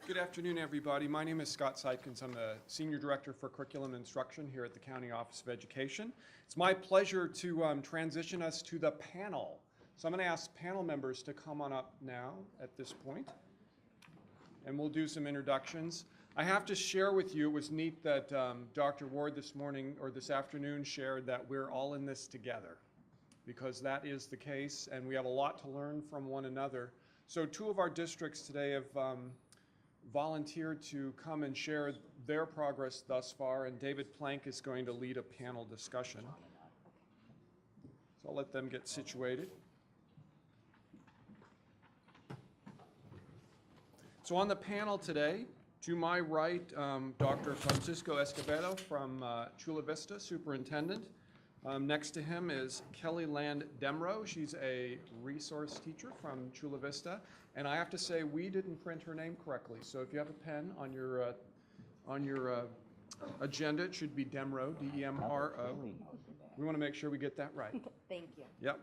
Good afternoon, everybody. My name is Scott Sypkens. I'm the Senior Director for Curriculum Instruction here at the County Office of Education. It's my pleasure to transition us to the panel. So I'm going to ask panel members to come on up now at this point, and we'll do some introductions. I have to share with you, it was neat that Dr. Ward this morning or this afternoon shared that we're all in this together, because that is the case, and we have a lot to learn from one another. So two of our districts today have volunteered to come and share their progress thus far, and David Plank is going to lead a panel discussion. So I'll let them get situated. So on the panel today, to my right, Dr. Francisco Escobedo from Chula Vista, Superintendent. Next to him is Kelly Land-Demro. She's a resource teacher from Chula Vista. And I have to say, we didn't print her name correctly. So if you have a pen on your agenda, it should be Demro, D-E-M-R-O. We want to make sure we get that right. Thank you. Yep.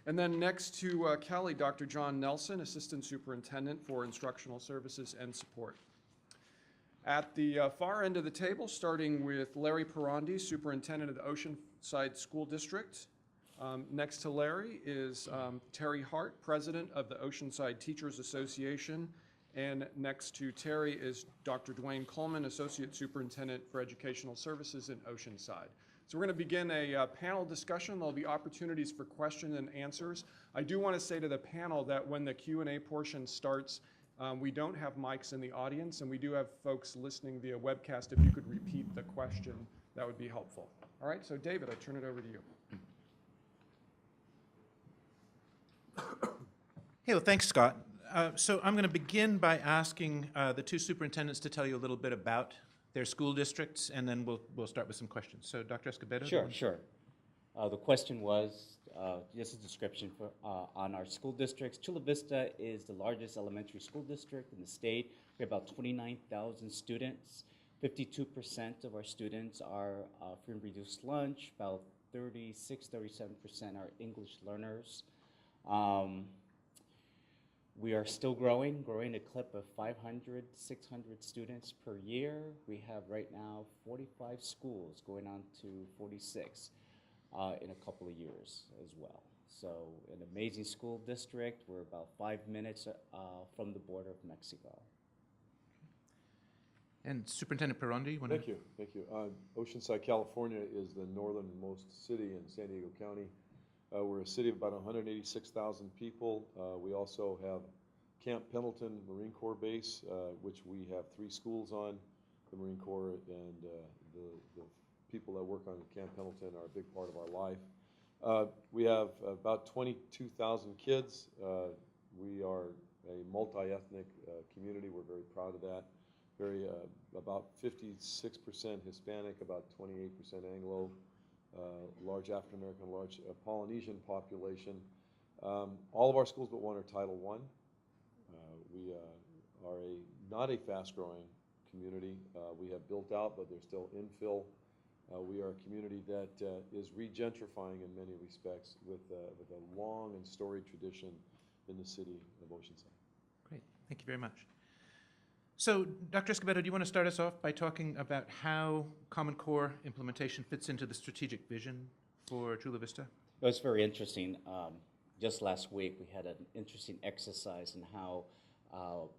And then next to Kelly, Dr. John Nelson, Assistant Superintendent for Instructional Services and Support. At the far end of the table, starting with Larry Perondi, Superintendent of the Oceanside School District. Next to Larry is Terry Hart, President of the Oceanside Teachers Association. And next to Terry is Dr. Duane Coleman, Associate Superintendent for Educational Services in Oceanside. So we're going to begin a panel discussion. There'll be opportunities for question and answers. I do want to say to the panel that when the Q&A portion starts, we don't have mics in the audience, and we do have folks listening via webcast. If you could repeat the question, that would be helpful. All right, so David, I turn it over to you. Hey, well, thanks, Scott. So I'm going to begin by asking the two superintendents to tell you a little bit about their school districts, and then we'll start with some questions. So, Dr. Escobedo? Sure. The question was just a description for, on our school districts. Chula Vista is the largest elementary school district in the state. We have about 29,000 students. 52% of our students are free and reduced lunch. About 37% are English learners. We are still growing a clip of 500, 600 students per year. We have right now 45 schools going on to 46 in a couple of years as well. So an amazing school district. We're about 5 minutes from the border of Mexico. And Superintendent Perondi? Thank you. Oceanside, California is the northernmost city in San Diego County. We're a city of about 186,000 people. We also have Camp Pendleton Marine Corps Base, which we have 3 schools on. The Marine Corps and the people that work on Camp Pendleton are a big part of our life. We have about 22,000 kids. We are a multi-ethnic community. We're very proud of that. About 56% Hispanic, about 28% Anglo. Large African American, large Polynesian population. All of our schools but one are Title I. We are not a fast-growing community. We have built out, but there's still infill. We are a community that is regentrifying in many respects with a long and storied tradition in the city of Oceanside. Great, thank you very much. So, Dr. Escobedo, do you want to start us off by talking about how Common Core implementation fits into the strategic vision for Chula Vista? It was very interesting. Just last week, we had an interesting exercise in how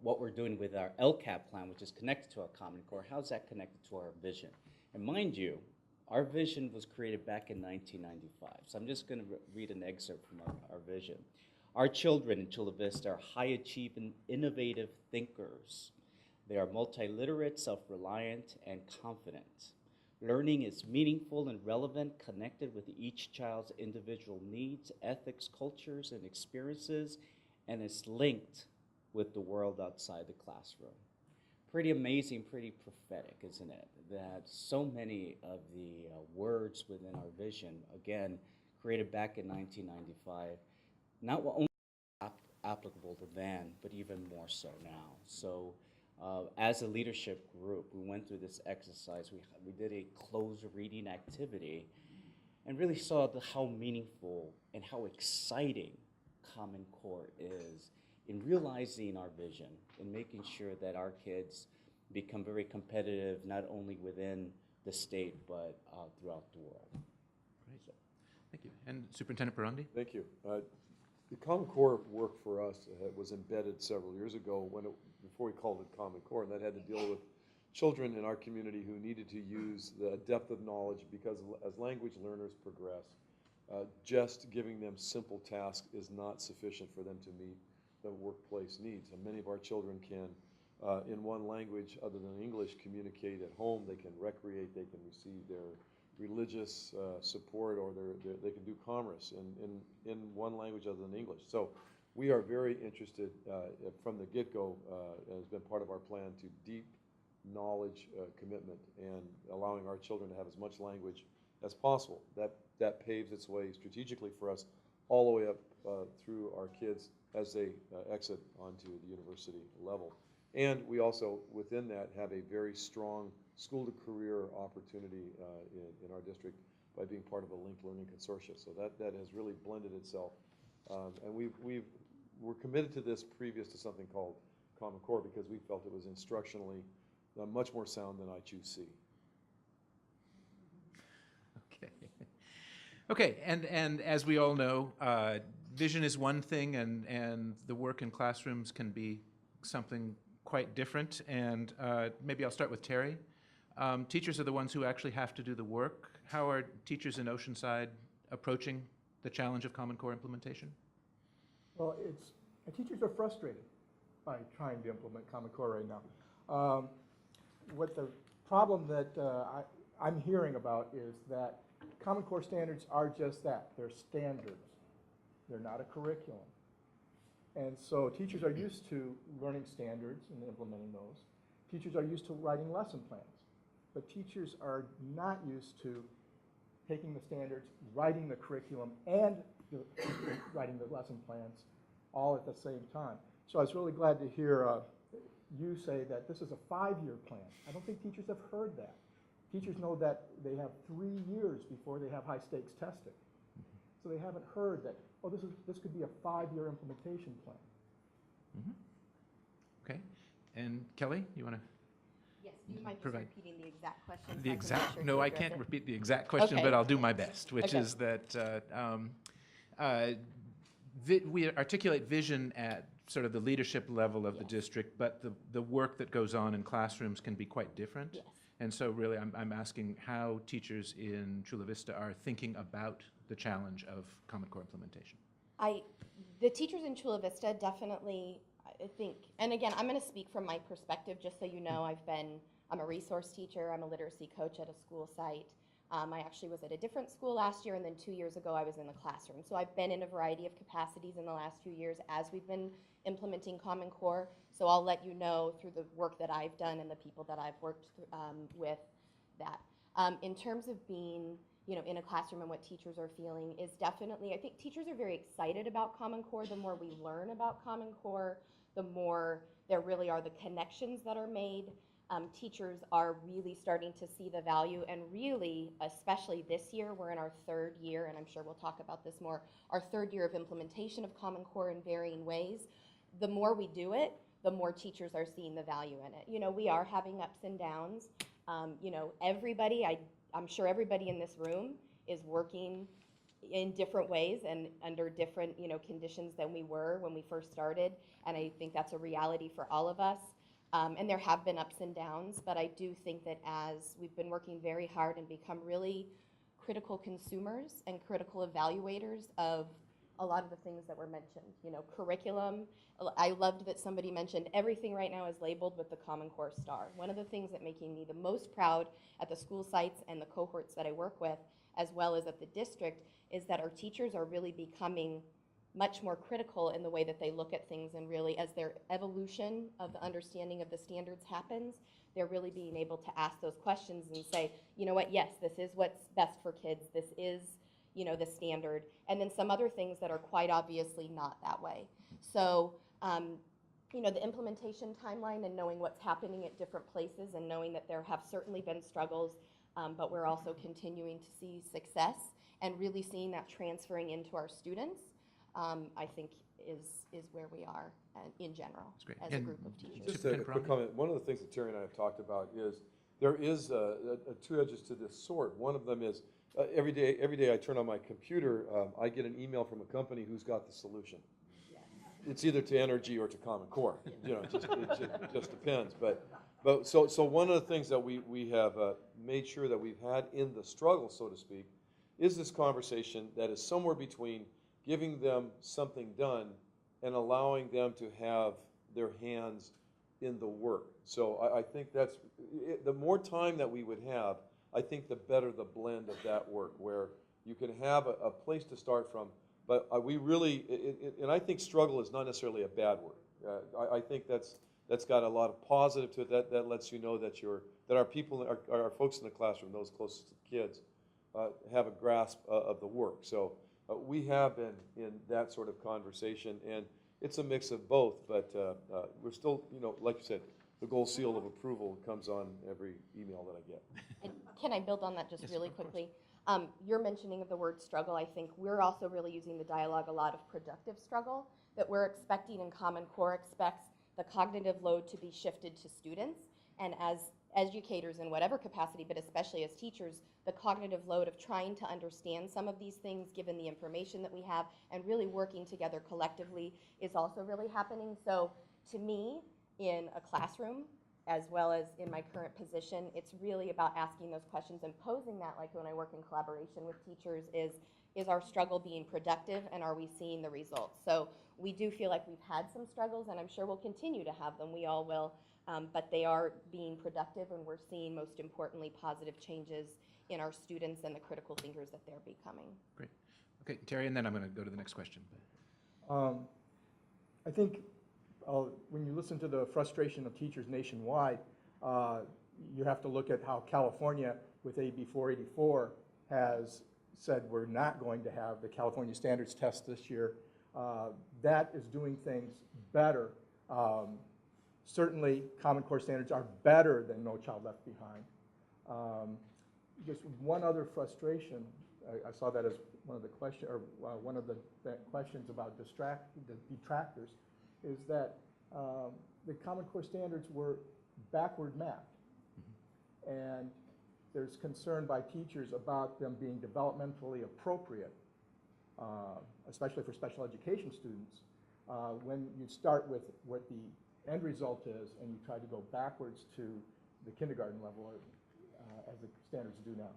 what we're doing with our LCAP plan, which is connected to our Common Core, how's that connected to our vision? And mind you, our vision was created back in 1995. So I'm just going to read an excerpt from our vision. Our children in Chula Vista are high-achieving, innovative thinkers. They are multiliterate, self-reliant, and confident. Learning is meaningful and relevant, connected with each child's individual needs, ethics, cultures, and experiences, and is linked with the world outside the classroom. Pretty amazing, pretty prophetic, isn't it? That so many of the words within our vision, again, created back in 1995, not only applicable to then, but even more so now. So as a leadership group, we went through this exercise. We did a closed reading activity and really saw how meaningful and how exciting Common Core is in realizing our vision, in making sure that our kids become very competitive, not only within the state, but throughout the world. Great. Thank you. And Superintendent Perondi? Thank you. The Common Core work for us was embedded several years ago before we called it Common Core, and that had to deal with children in our community who needed to use the depth of knowledge because as language learners progress, just giving them simple tasks is not sufficient for them to meet the workplace needs. And many of our children can, in one language other than English, communicate at home. They can recreate, they can receive their religious support, or they can do commerce in one language other than English. So we are very interested from the get-go, has been part of our plan, to deep knowledge commitment and allowing our children to have as much language as possible. That paves its way strategically for us all the way up through our kids as they exit onto the university level. And we also, within that, have a very strong school-to-career opportunity in our district by being part of a linked learning consortia. So that has really blended itself. And we're committed to this previous to something called Common Core because we felt it was instructionally much more sound than I choose C. Okay. Okay, and as we all know, vision is one thing, and the work in classrooms can be something quite different. And maybe I'll start with Terry. Teachers are the ones who actually have to do the work. How are teachers in Oceanside approaching the challenge of Common Core implementation? Well, teachers are frustrated by trying to implement Common Core right now. What the problem that I'm hearing about is that Common Core standards are just that. They're standards. They're not a curriculum. And so teachers are used to learning standards and implementing those. Teachers are used to writing lesson plans. But teachers are not used to taking the standards, writing the curriculum, and writing the lesson plans all at the same time. So I was really glad to hear you say that this is a 5-year plan. I don't think teachers have heard that. Teachers know that they have 3 years before they have high-stakes testing. So they haven't heard that, oh, this could be a 5-year implementation plan. Mm-hmm. Okay. And Kelly, you want to? Yes, do you mind just repeating the exact question? so I The can make exact, sure no, to I address can't it? repeat the exact question, Okay. but I'll do my best, which Okay. is that we articulate vision at sort of the leadership level of the Yes. district, but the work that goes on in classrooms can be quite different. Yes. And so really I'm asking how teachers in Chula Vista are thinking about the challenge of Common Core implementation. The teachers in Chula Vista definitely, I think, and again, I'm going to speak from my perspective, just so you know, I'm a resource teacher, I'm a literacy coach at a school site. I actually was at a different school last year, and then 2 years ago I was in the classroom. So I've been in a variety of capacities in the last few years as we've been implementing Common Core. So I'll let you know through the work that I've done and the people that I've worked with that. In terms of being in a classroom and what teachers are feeling is definitely, I think teachers are very excited about Common Core. The more we learn about Common Core, the more there really are the connections that are made. Teachers are really starting to see the value, and really, especially this year, we're in our 3rd year, and I'm sure we'll talk about this more, our 3rd year of implementation of Common Core in varying ways. The more we do it, the more teachers are seeing the value in it. We are having ups and downs. Everybody, I'm sure everybody in this room is working in different ways and under different, conditions than we were when we first started, and I think that's a reality for all of us. And there have been ups and downs, but I do think that as we've been working very hard and become really critical consumers and critical evaluators of a lot of the things that were mentioned, curriculum. I loved that somebody mentioned everything right now is labeled with the Common Core star. One of the things that making me the most proud at the school sites and the cohorts that I work with, as well as at the district, is that our teachers are really becoming much more critical in the way that they look at things, and really as their evolution of the understanding of the standards happens, they're really being able to ask those questions and say, you know what, yes, this is what's best for kids, this is, the standard, and then some other things that are quite obviously not that way. So, the implementation timeline and knowing what's happening at different places and knowing that there have certainly been struggles, but we're also continuing to see success and really seeing that transferring into our students. I think is where we are in general That's great. as a And group of teachers. Just a Superintendent quick Perondi? comment. One of the things that Terry and I have talked about is there is two edges to this sword. One of them is every day I turn on my computer, I get an email from a company who's got the solution. It's either to Energy or to Common Core. You know, it just depends. But so one of the things that we have made sure that we've had in the struggle, so to speak, is this conversation that is somewhere between giving them something done and allowing them to have their hands in the work. So I think that's, the more time that we would have, I think the better the blend of that work, where you can have a place to start from, but we really, and I think struggle is not necessarily a bad word. I think that's got a lot of positive to it, that lets you know that our people, our folks in the classroom, those closest to the kids, have a grasp of the work. So we have been in that sort of conversation, and it's a mix of both, but we're still, you know, like you said, the gold seal of approval comes on every email that I get. And can I build on that just Yes, really of course. quickly? Your mentioning of the word struggle, I think we're also really using the dialogue a lot of productive struggle, that we're expecting and Common Core expects the cognitive load to be shifted to students. And as educators in whatever capacity, but especially as teachers, the cognitive load of trying to understand some of these things given the information that we have and really working together collectively is also really happening. So to me, in a classroom, as well as in my current position, it's really about asking those questions and posing that, like when I work in collaboration with teachers, is our struggle being productive and are we seeing the results? So we do feel like we've had some struggles, and I'm sure we'll continue to have them, we all will, but they are being productive, and we're seeing, most importantly, positive changes in our students and the critical thinkers that they're becoming. Great. Okay, Terry, and then I'm going to go to the next question. I think when you listen to the frustration of teachers nationwide, you have to look at how California, with AB 484, has said we're not going to have the California standards test this year. That is doing things better. Certainly, Common Core standards are better than No Child Left Behind. Just one other frustration, I saw that as one of the questions about the detractors, is that the Common Core standards were backward mapped. And there's concern by teachers about them being developmentally appropriate, especially for special education students. When you start with what the end result is and you try to go backwards to the kindergarten level, as the standards do now.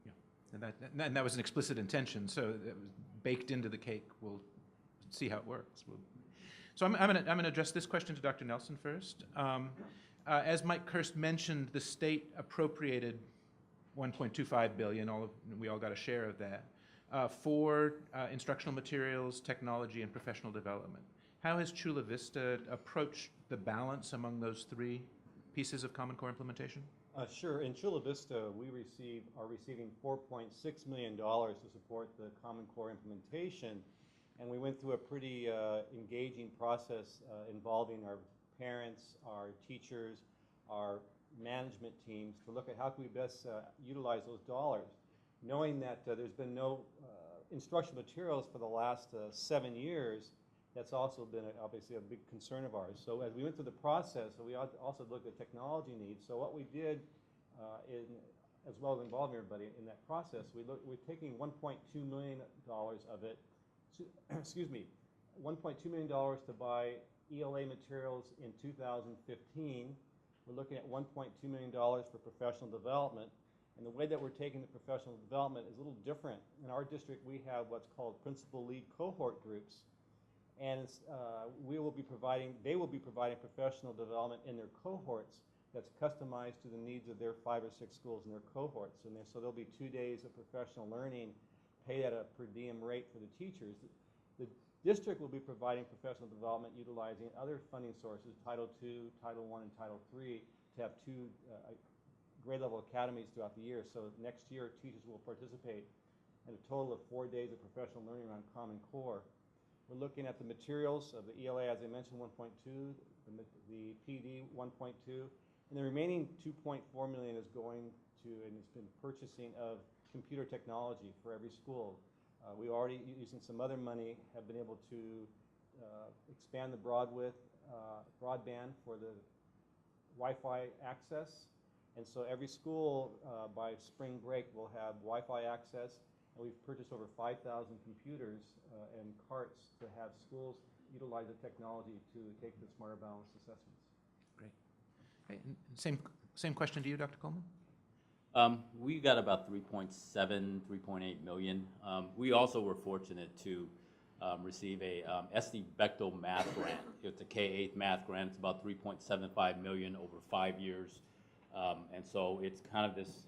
Yeah, and that was an explicit intention, so it was baked into the cake. We'll see how it works. So I'm going to address this question to Dr. Nelson first. As Mike Kirst mentioned, the state appropriated $1.25 billion. We all got a share of that for instructional materials, technology, and professional development. How has Chula Vista approached the balance among those three pieces of Common Core implementation? Sure. In Chula Vista, we are receiving $4.6 million to support the Common Core implementation, and we went through a pretty engaging process involving our parents, our teachers, our management teams to look at how can we best utilize those dollars, knowing that there's been no instructional materials for the last 7 years. That's also been obviously a big concern of ours. So as we went through the process, we also looked at technology needs. So what we did, as well as involving everybody in that process, we're taking $1.2 million of it, excuse me, $1.2 million to buy ELA materials in 2015. We're looking at $1.2 million for professional development. And the way that we're taking the professional development is a little different. In our district, we have what's called principal lead cohort groups. And they will be providing professional development in their cohorts that's customized to the needs of their 5 or 6 schools in their cohorts. And so there'll be 2 days of professional learning paid at a per diem rate for the teachers. The district will be providing professional development utilizing other funding sources, Title II, Title I, and Title III, to have 2 grade level academies throughout the year. So next year, teachers will participate in a total of 4 days of professional learning around Common Core. We're looking at the materials of the ELA, as I mentioned, 1.2, the PD 1.2, and the remaining 2.4 million is going to, and it's been purchasing of computer technology for every school. We already, using some other money, have been able to expand the broadband for the Wi-Fi access. And so every school by spring break will have Wi-Fi access. And we've purchased over 5,000 computers and carts to have schools utilize the technology to take the Smarter Balance assessments. Great. Okay, and same question to you, Dr. Coleman? We got about 3.7, 3.8 million. We also were fortunate to receive a Ed.D. Bechtel math grant. It's a K-8 math grant. It's about 3.75 million over 5 years. And so it's kind of this,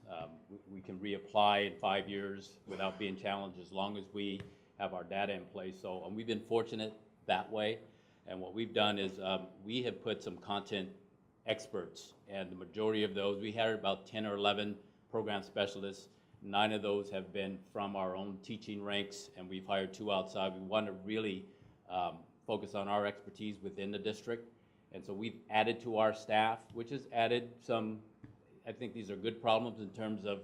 we can reapply in 5 years without being challenged as long as we have our data in place. So we've been fortunate that way. And what we've done is we have put some content experts, and the majority of those, we had about 10 or 11 program specialists. 9 of those have been from our own teaching ranks, and we've hired 2 outside. We want to really focus on our expertise within the district. And so we've added to our staff, which has added some, I think these are good problems in terms of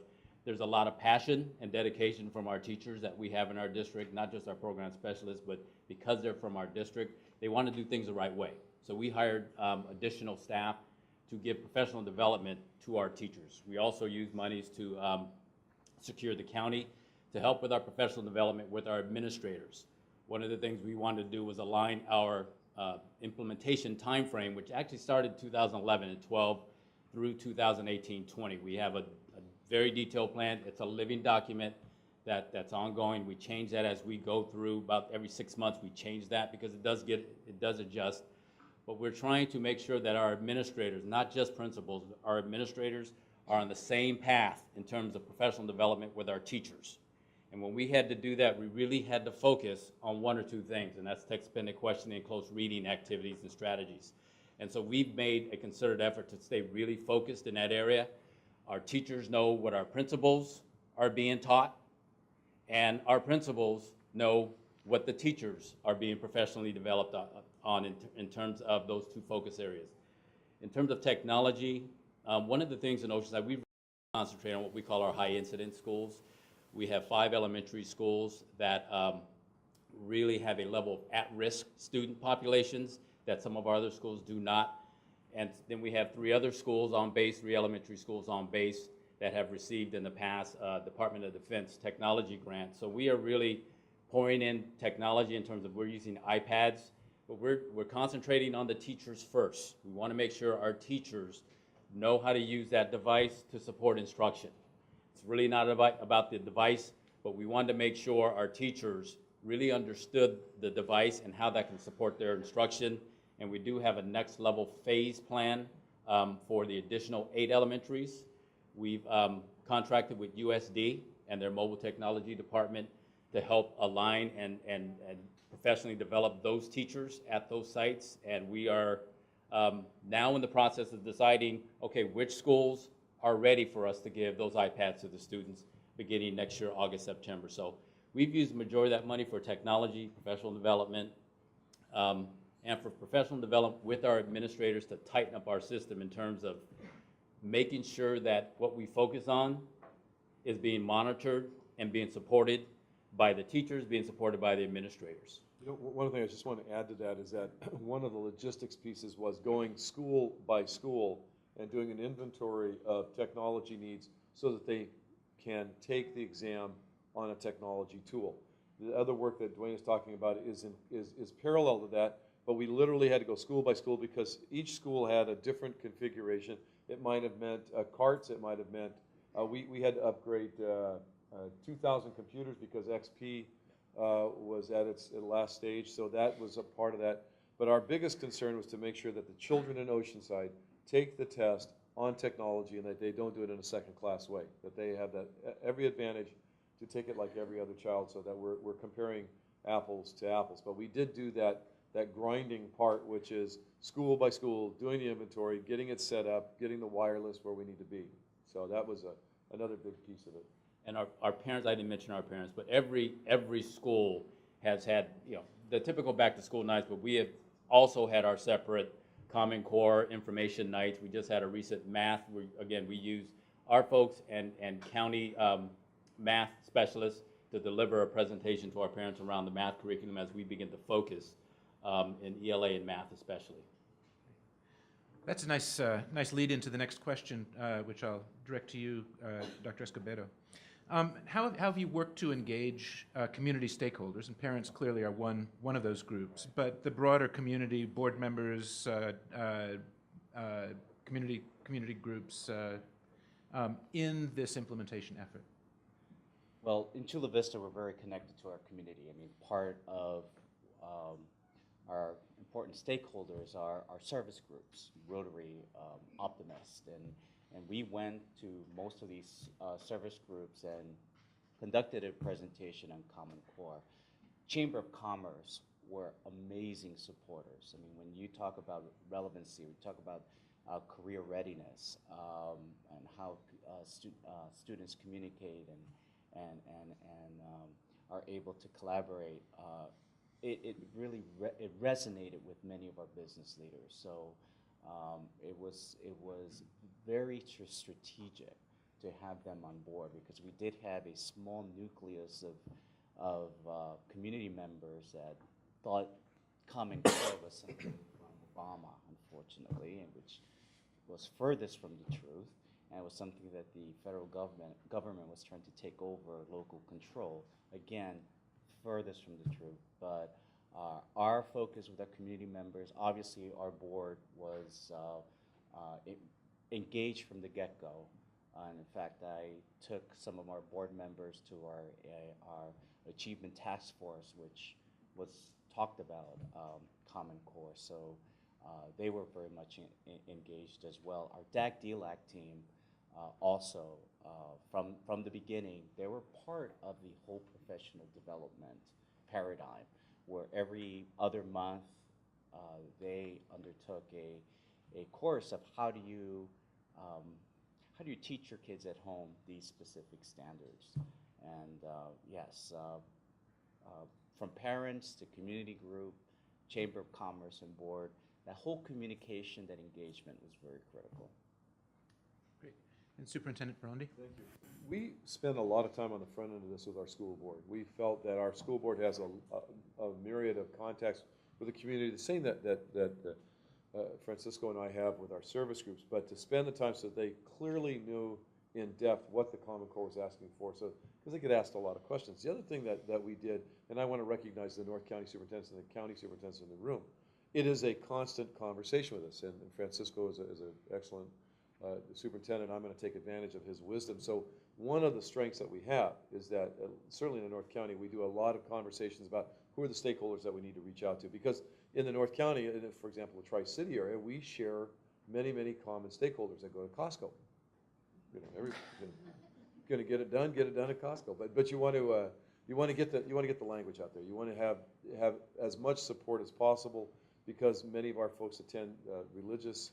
there's a lot of passion and dedication from our teachers that we have in our district, not just our program specialists, but because they're from our district, they want to do things the right way. So we hired additional staff to give professional development to our teachers. We also use monies to secure the county to help with our professional development with our administrators. One of the things we wanted to do was align our implementation timeframe, which actually started 2011 and 12 through 2018-20. We have a very detailed plan. It's a living document that's ongoing. We change that as we go through. About every 6 months we change that because it does adjust. But we're trying to make sure that our administrators, not just principals, our administrators are on the same path in terms of professional development with our teachers. And when we had to do that, we really had to focus on 1 or 2 things, and that's text-dependent questioning and close reading activities and strategies. And so we've made a concerted effort to stay really focused in that area. Our teachers know what our principals are being taught, and our principals know what the teachers are being professionally developed on in terms of those 2 focus areas. In terms of technology, one of the things in Oceanside, we concentrate on what we call our high incidence schools. We have 5 elementary schools that really have a level of at-risk student populations that some of our other schools do not. And then we have 3 other schools on base, 3 elementary schools on base that have received in the past Department of Defense technology grant. So we are really pouring in technology in terms of we're using iPads, but we're concentrating on the teachers first. We want to make sure our teachers know how to use that device to support instruction. It's really not about the device, but we wanted to make sure our teachers really understood the device and how that can support their instruction. And we do have a next level phase plan for the additional 8 elementaries. We've contracted with USD and their mobile technology department to help align and professionally develop those teachers at those sites. And we are now in the process of deciding, okay, which schools are ready for us to give those iPads to the students beginning next year, August, September. So we've used the majority of that money for technology, professional development, and for professional development with our administrators to tighten up our system in terms of making sure that what we focus on is being monitored and being supported by the teachers, being supported by the administrators. You know, one of the things I just want to add to that is that one of the logistics pieces was going school by school and doing an inventory of technology needs so that they can take the exam on a technology tool. The other work that Duane is talking about is parallel to that, but we literally had to go school by school because each school had a different configuration. It might have meant carts, it might have meant, we had to upgrade 2,000 computers because XP was at its last stage, so that was a part of that. But our biggest concern was to make sure that the children in Oceanside take the test on technology and that they don't do it in a second-class way, that they have that every advantage to take it like every other child so that we're comparing apples to apples. But we did do that grinding part, which is school by school, doing the inventory, getting it set up, getting the wireless where we need to be. So that was another big piece of it. And our parents, I didn't mention our parents, but every school has had, you know, the typical back-to-school nights, but we have also had our separate Common Core information nights. We just had a recent math. We use our folks and county math specialists to deliver a presentation to our parents around the math curriculum as we begin to focus in ELA and math especially. That's a nice lead into the next question, which I'll direct to you, Dr. Escobedo. How have you worked to engage community stakeholders, and parents clearly are one of those groups, but the broader community, board members, community groups in this implementation effort? Well, in Chula Vista, we're very connected to our community. I mean, part of our important stakeholders are our service groups, Rotary, Optimist, and we went to most of these service groups and conducted a presentation on Common Core. Chamber of Commerce were amazing supporters. I mean, when you talk about relevancy, we talk about career readiness and how students communicate and are able to collaborate. It really resonated with many of our business leaders. So it was very strategic to have them on board, because we did have a small nucleus of community members that thought Common Core was something from Obama, unfortunately, and which was furthest from the truth, and it was something that the federal government was trying to take over local control. Again, furthest from the truth, but our focus with our community members, obviously our board was engaged from the get-go. And in fact, I took some of our board members to our achievement task force, which was talked about Common Core. So they were very much engaged as well. Our DAC-DLAC team also, from the beginning, they were part of the whole professional development paradigm, where every other month they undertook a course of how do you teach your kids at home these specific standards. And yes, from parents to community group, Chamber of Commerce and board, that whole communication, that engagement was very critical. Great. And Superintendent Perondi? Thank you. We spend a lot of time on the front end of this with our school board. We felt that our school board has a myriad of contacts with the community, the same that Francisco and I have with our service groups, but to spend the time so that they clearly knew in depth what the Common Core was asking for, so because they get asked a lot of questions. The other thing that we did, and I want to recognize the North County superintendents and the county superintendents in the room, it is a constant conversation with us, and Francisco is an excellent superintendent. I'm going to take advantage of his wisdom. So one of the strengths that we have is that certainly in the North County, we do a lot of conversations about who are the stakeholders that we need to reach out to, because in the North County, for example, the Tri-City area, we share many common stakeholders that go to Costco. You know, everybody's going to get it done at Costco. But you want to get the language out there. You want to have as much support as possible, because many of our folks attend religious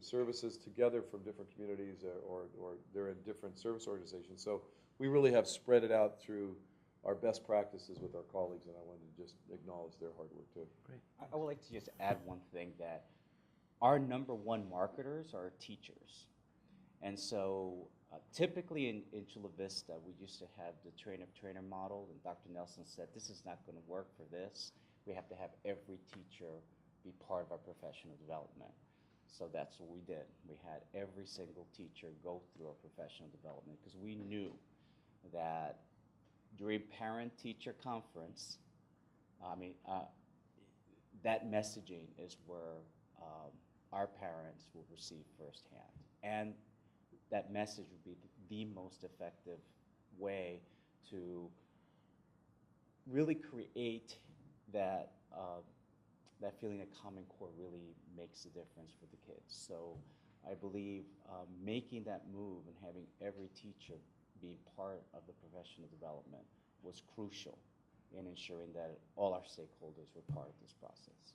services together from different communities, or they're in different service organizations. So we really have spread it out through our best practices with our colleagues, and I wanted to just acknowledge their hard work too. Great. I would like to just add one thing, that our #1 marketers are teachers. And so typically in Chula Vista, we used to have the trainer model, and Dr. Nelson said, this is not going to work for this. We have to have every teacher be part of our professional development. So that's what we did. We had every single teacher go through our professional development, because we knew that during parent-teacher conference, that messaging is where our parents will receive firsthand. And that message would be the most effective way to really create that feeling that Common Core really makes a difference for the kids. So I believe making that move and having every teacher be part of the professional development was crucial in ensuring that all our stakeholders were part of this process.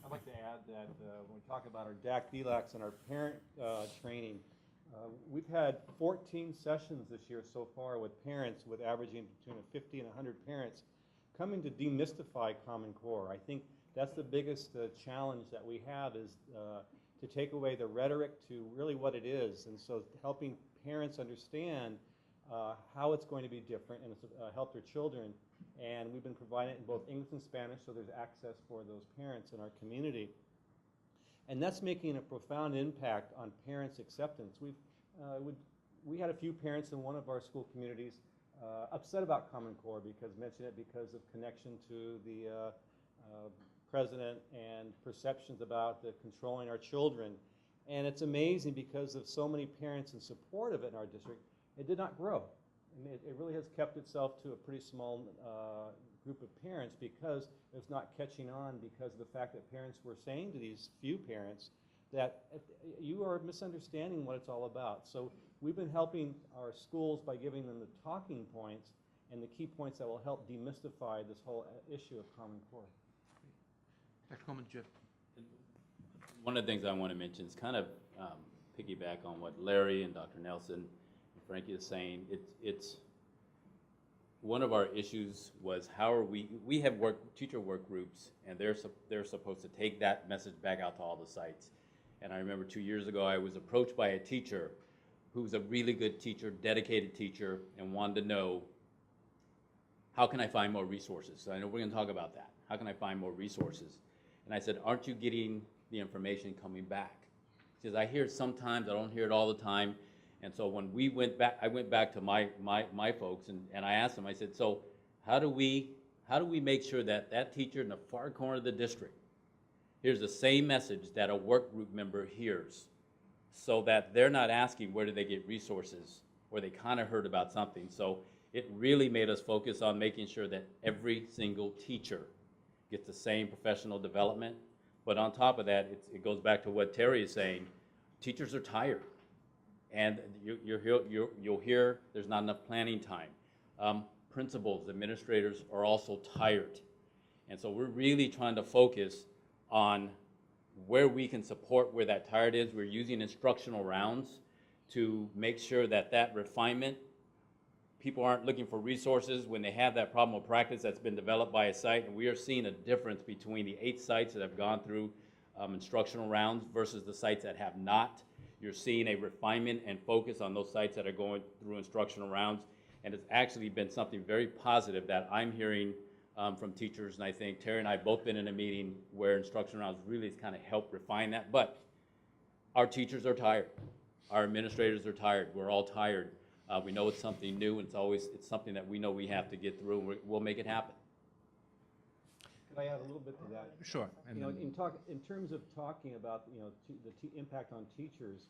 I'd like to add that when we talk about our DAC-DLACs and our parent training, we've had 14 sessions this year so far with parents, with averaging between 50 and 100 parents coming to demystify Common Core. I think that's the biggest challenge that we have, is to take away the rhetoric to really what it is. And so helping parents understand how it's going to be different, and it's help their children. And we've been providing it in both English and Spanish, so there's access for those parents in our community. And that's making a profound impact on parents' acceptance. We had a few parents in one of our school communities upset about Common Core because of connection to the president and perceptions about controlling our children. And it's amazing because of so many parents in support of it in our district, it did not grow. I mean, it really has kept itself to a pretty small group of parents because it's not catching on because of the fact that parents were saying to these few parents that you are misunderstanding what it's all about. So we've been helping our schools by giving them the talking points and the key points that will help demystify this whole issue of Common Core. Dr. Coleman, do you have One of the things I want to mention is kind of piggyback on what Larry and Dr. Nelson and Frankie is saying. It's one of our issues was how are we have teacher work groups, and they're supposed to take that message back out to all the sites. And I remember 2 years ago I was approached by a teacher who's a really good teacher, dedicated teacher, and wanted to know, how can I find more resources? So I know we're going to talk about that. How can I find more resources? And I said, aren't you getting the information coming back? She says, I hear it sometimes, I don't hear it all the time. And so when we went back, I went back to my folks and I asked them, I said, so how do we make sure that that teacher in the far corner of the district hears the same message that a work group member hears, so that they're not asking where do they get resources, or they kind of heard about something. So it really made us focus on making sure that every single teacher gets the same professional development. But on top of that, it goes back to what Terry is saying. Teachers are tired, and you'll hear there's not enough planning time. Principals, administrators are also tired. And so we're really trying to focus on where we can support where that tired is. We're using instructional rounds to make sure that that refinement, people aren't looking for resources when they have that problem of practice that's been developed by a site. And we are seeing a difference between the 8 sites that have gone through instructional rounds versus the sites that have not. You're seeing a refinement and focus on those sites that are going through instructional rounds. And it's actually been something very positive that I'm hearing from teachers. And I think Terry and I have both been in a meeting where instructional rounds really kind of help refine that. But our teachers are tired. Our administrators are tired. We're all tired. We know it's something new, and it's something that we know we have to get through, and we'll make it happen. Could I add a little bit to that? Sure. And You know, then- in terms of talking about the impact on teachers,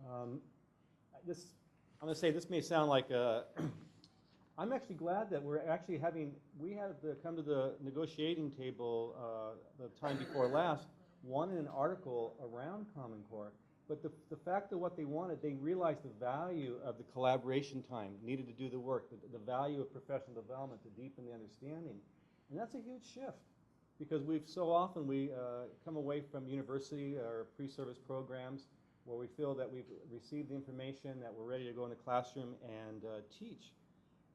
I'm going to say this may sound like I'm actually glad that we had to come to the negotiating table the time before last, wanted an article around Common Core. But the fact of what they wanted, they realized the value of the collaboration time needed to do the work, the value of professional development to deepen the understanding. And that's a huge shift, because so often we come away from university or pre-service programs where we feel that we've received the information, that we're ready to go in the classroom and teach.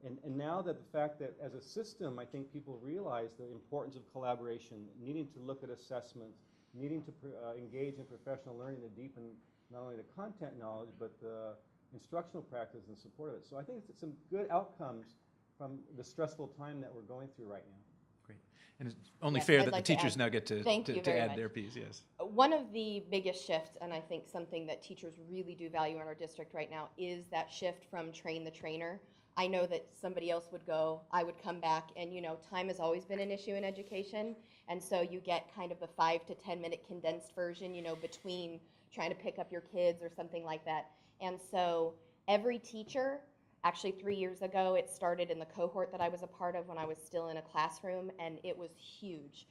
And now that the fact that as a system, I think people realize the importance of collaboration, needing to look at assessments, needing to engage in professional learning to deepen not only the content knowledge, but the instructional practice and support of it. So I think it's some good outcomes from the stressful time that we're going through right now. Great. And it's only Yes, fair I'd that like the to teachers add- now get to Thank you very add much. their piece, yes. One of the biggest shifts, and I think something that teachers really do value in our district right now, is that shift from train the trainer. I know that somebody else would go, I would come back, and time has always been an issue in education, and so you get kind of the 5 to 10 minute condensed version, between trying to pick up your kids or something like that. And so every teacher, actually 3 years ago, it started in the cohort that I was a part of when I was still in a classroom, and it was huge.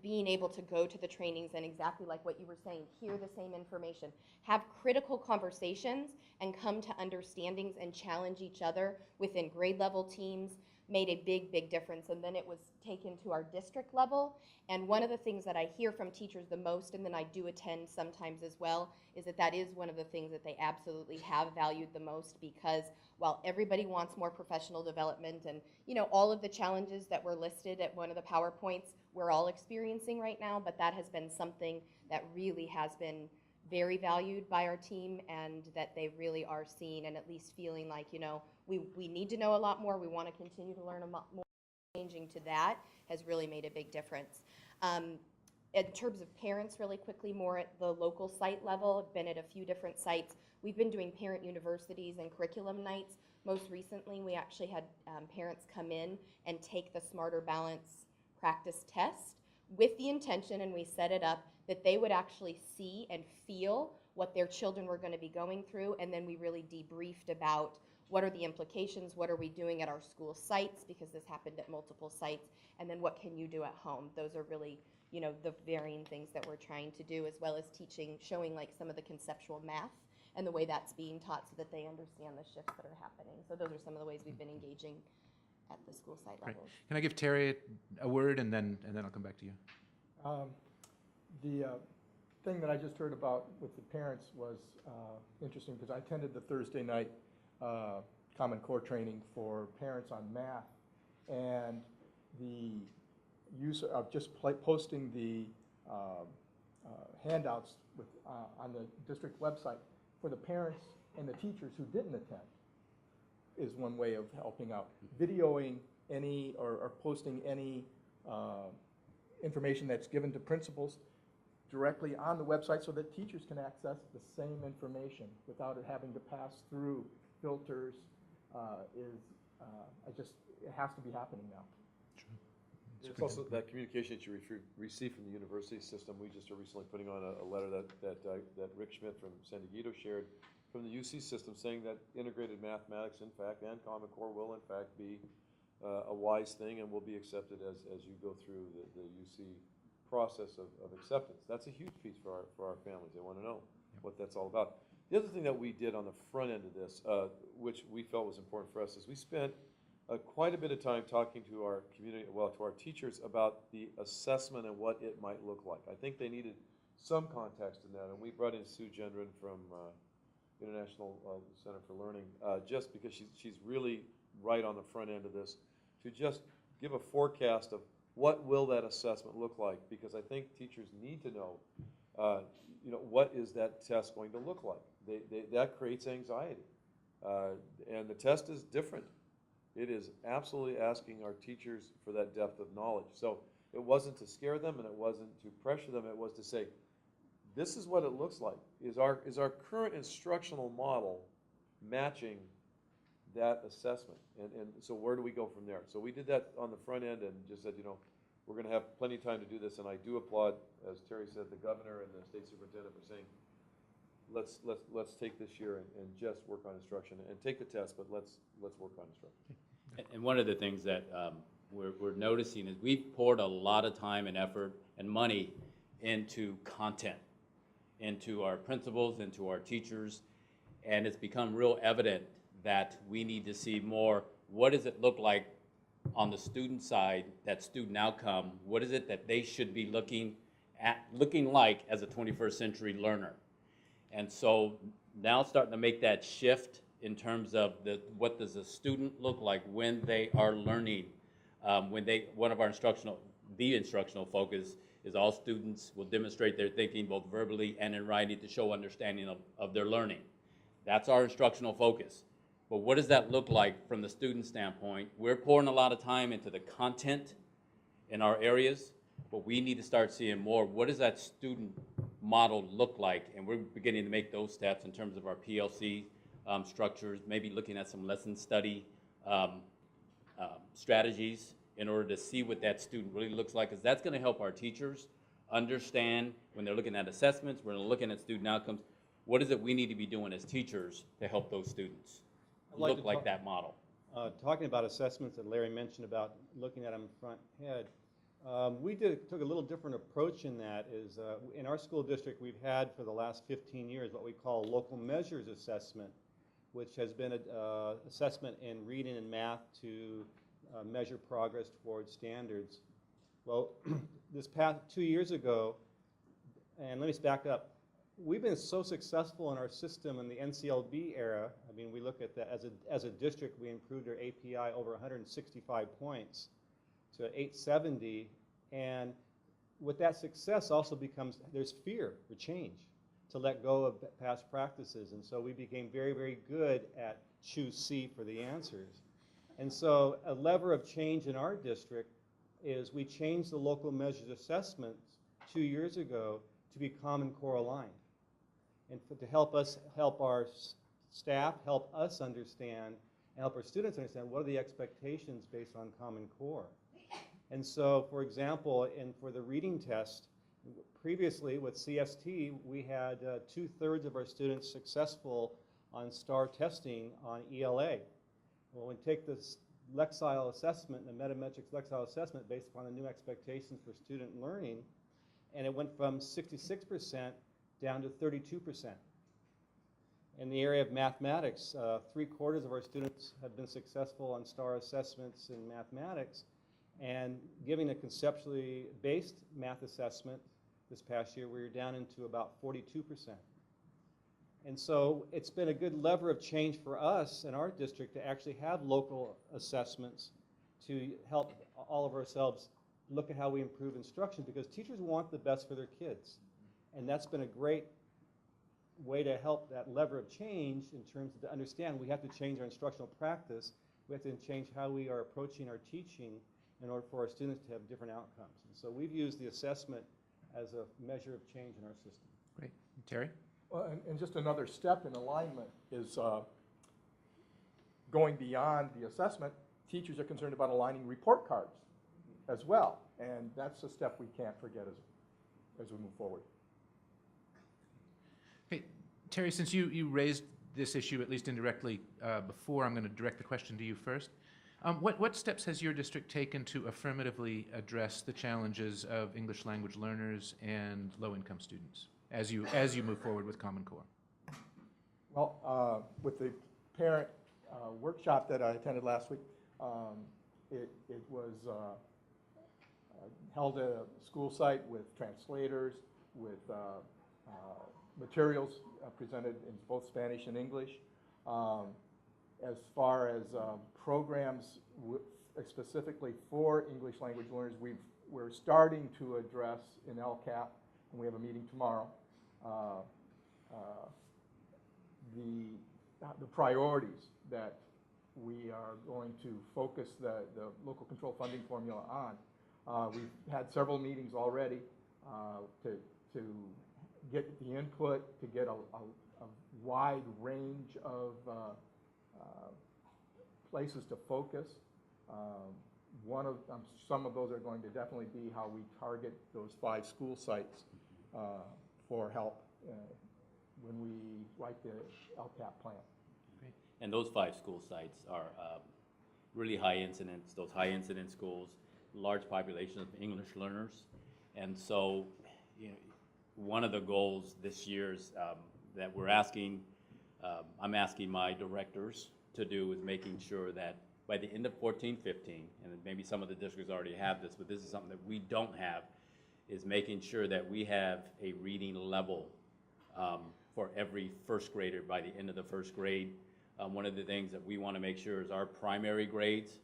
Being able to go to the trainings and exactly like what you were saying, hear the same information, have critical conversations and come to understandings and challenge each other within grade level teams made a big, big difference. And then it was taken to our district level. And one of the things that I hear from teachers the most, and then I do attend sometimes as well, is that is one of the things that they absolutely have valued the most, because while everybody wants more professional development and all of the challenges that were listed at one of the PowerPoints we're all experiencing right now, but that has been something that really has been very valued by our team and that they really are seen and at least feeling like, you know, we need to know a lot more. We want to continue to learn a lot more. Changing to that has really made a big difference. In terms of parents, really quickly, more at the local site level, I've been at a few different sites. We've been doing parent universities and curriculum nights. Most recently, we actually had parents come in and take the Smarter Balance practice test with the intention, and we set it up, that they would actually see and feel what their children were going to be going through, and then we really debriefed about what are the implications, what are we doing at our school sites, because this happened at multiple sites, and then what can you do at home. Those are really, you know, the varying things that we're trying to do, as well as teaching, showing like some of the conceptual math and the way that's being taught so that they understand the shifts that are happening. So those are some of the ways we've been engaging at the school site Great. levels. Can I give Terry a word, and then I'll come back to you? The thing that I just heard about with the parents was interesting, because I attended the Thursday night Common Core training for parents on math, and the use of just posting the handouts on the district website for the parents and the teachers who didn't attend is one way of helping out. Videoing any or posting any information that's given to principals directly on the website so that teachers can access the same information without it having to pass through filters it has to be happening now. It's also that communication that you receive from the university system. We just are recently putting on a letter that Rick Schmidt from San Diego shared from the UC system, saying that integrated mathematics, in fact, and Common Core will, in fact, be a wise thing and will be accepted as you go through the UC process of acceptance. That's a huge piece for our families. They want to know what that's all about. The other thing that we did on the front end of this, which we felt was important for us, is we spent quite a bit of time talking to our community, to our teachers about the assessment and what it might look like. I think they needed some context in that, and we brought in Sue Gendron from International Center for Learning, just because she's really right on the front end of this, to just give a forecast of what will that assessment look like, because I think teachers need to know, what is that test going to look like? That creates anxiety, and the test is different. It is absolutely asking our teachers for that depth of knowledge. So it wasn't to scare them, and it wasn't to pressure them. It was to say, this is what it looks like. Is our current instructional model matching that assessment? And so where do we go from there? So we did that on the front end and just said, we're going to have plenty of time to do this. And I do applaud, as Terry said, the governor and the state superintendent for saying, let's take this year and just work on instruction and take the test, but let's work on instruction. And one of the things that we're noticing is we've poured a lot of time and effort and money into content, into our principals, into our teachers, and it's become real evident that we need to see more, what does it look like on the student side, that student outcome, what is it that they should be looking like as a 21st century learner? And so now starting to make that shift in terms of what does a student look like when they are learning. One of our instructional focus is all students will demonstrate their thinking both verbally and in writing to show understanding of their learning. That's our instructional focus. But what does that look like from the student standpoint? We're pouring a lot of time into the content in our areas, but we need to start seeing more. What does that student model look like? And we're beginning to make those steps in terms of our PLC structures, maybe looking at some lesson study strategies in order to see what that student really looks like, because that's going to help our teachers understand when they're looking at assessments, when they're looking at student outcomes, what is it we need to be doing as teachers to help those students look like that model? Talking about assessments that Larry mentioned about looking at them front head, we took a little different approach in that. In our school district, we've had for the last 15 years what we call local measures assessment, which has been an assessment in reading and math to measure progress towards standards. Well, this past 2 years ago, and let me back up, we've been so successful in our system in the NCLB era. I mean, we look at that as a district, we improved our API over 165 points to 870, and with that success also becomes, there's fear for change. to let go of past practices. And so we became very, very good at choose C for the answers. And so a lever of change in our district is we changed the local measures assessments 2 years ago to be Common Core aligned. And to help our staff, help us understand, and help our students understand what are the expectations based on Common Core. And so, for example, for the reading test, previously with CST, we had 2/3 of our students successful on STAR testing on ELA. Well, when we take this Lexile assessment, the Metametrics Lexile assessment based upon the new expectations for student learning, and it went from 66% down to 32%. In the area of mathematics, 3/4 of our students have been successful on STAR assessments in mathematics, and giving a conceptually based math assessment this past year, we were down into about 42%. And so it's been a good lever of change for us in our district to actually have local assessments to help all of ourselves look at how we improve instruction, because teachers want the best for their kids. And that's been a great way to help that lever of change in terms of to understand we have to change our instructional practice. We have to change how we are approaching our teaching in order for our students to have different outcomes. And so we've used the assessment as a measure of change in our system. Great. Terry? Well, and just another step in alignment is going beyond the assessment. Teachers are concerned about aligning report cards as well, and that's a step we can't forget as we move forward. Hey, Terry, since you raised this issue, at least indirectly, before, I'm going to direct the question to you first. What steps has your district taken to affirmatively address the challenges of English language learners and low-income students as you move forward with Common Core? Well, with the parent workshop that I attended last week, it was held at a school site with translators, with materials presented in both Spanish and English. As far as programs specifically for English language learners, we're starting to address in LCAP, and we have a meeting tomorrow, the priorities that we are going to focus the local control funding formula on. We've had several meetings already to get the input, to get a wide range of places to focus. Some of those are going to definitely be how we target those 5 school sites for help when we write the LCAP plan. Great. And those 5 school sites are really high incidence, those high incidence schools, large population of English learners. And so, one of the goals this year is that we're asking, I'm asking my directors to do is making sure that by the end of 14-15, and maybe some of the districts already have this, but this is something that we don't have, is making sure that we have a reading level for every first grader by the end of the first grade. One of the things that we want to make sure is our primary grades,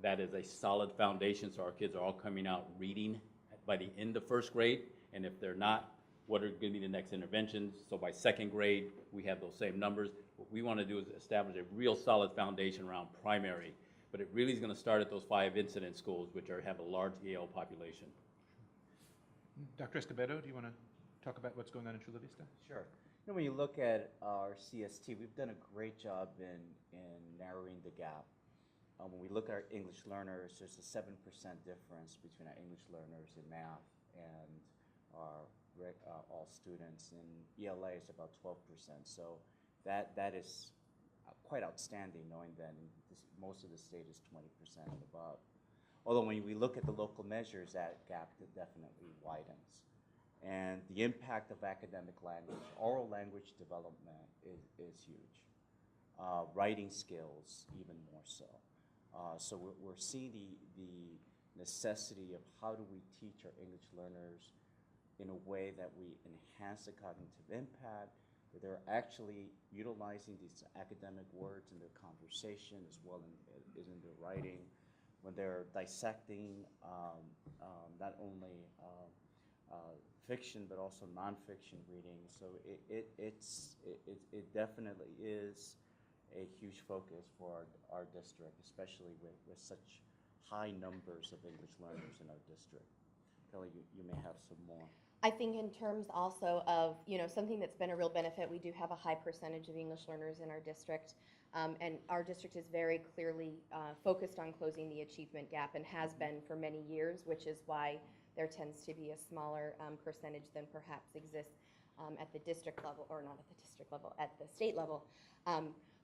that is a solid foundation, so our kids are all coming out reading by the end of first grade, and if they're not, what are going to be the next interventions? So by second grade, we have those same numbers. What we want to do is establish a real solid foundation around primary, but it really is going to start at those 5 incident schools, which have a large EL population. Dr. Escobedo, do you want to talk about what's going on in Chula Vista? Sure. When you look at our CST, we've done a great job in narrowing the gap. When we look at our English learners, there's a 7% difference between our English learners in math and our all students. In ELA, it's about 12%. So that is quite outstanding, knowing that most of the state is 20% and above. Although when we look at the local measures, that gap definitely widens. And the impact of academic language, oral language development is huge. Writing skills, even more so. So we're seeing the necessity of how do we teach our English learners in a way that we enhance the cognitive impact, where they're actually utilizing these academic words in their conversation as well as in their writing, when they're dissecting not only fiction, but also nonfiction reading. So it definitely is a huge focus for our district, especially with such high numbers of English learners in our district. Kelly, you may have some more. I think in terms also of, something that's been a real benefit, we do have a high percentage of English learners in our district. And our district is very clearly focused on closing the achievement gap and has been for many years, which is why there tends to be a smaller percentage than perhaps exists at the district level, or not at the district level, at the state level.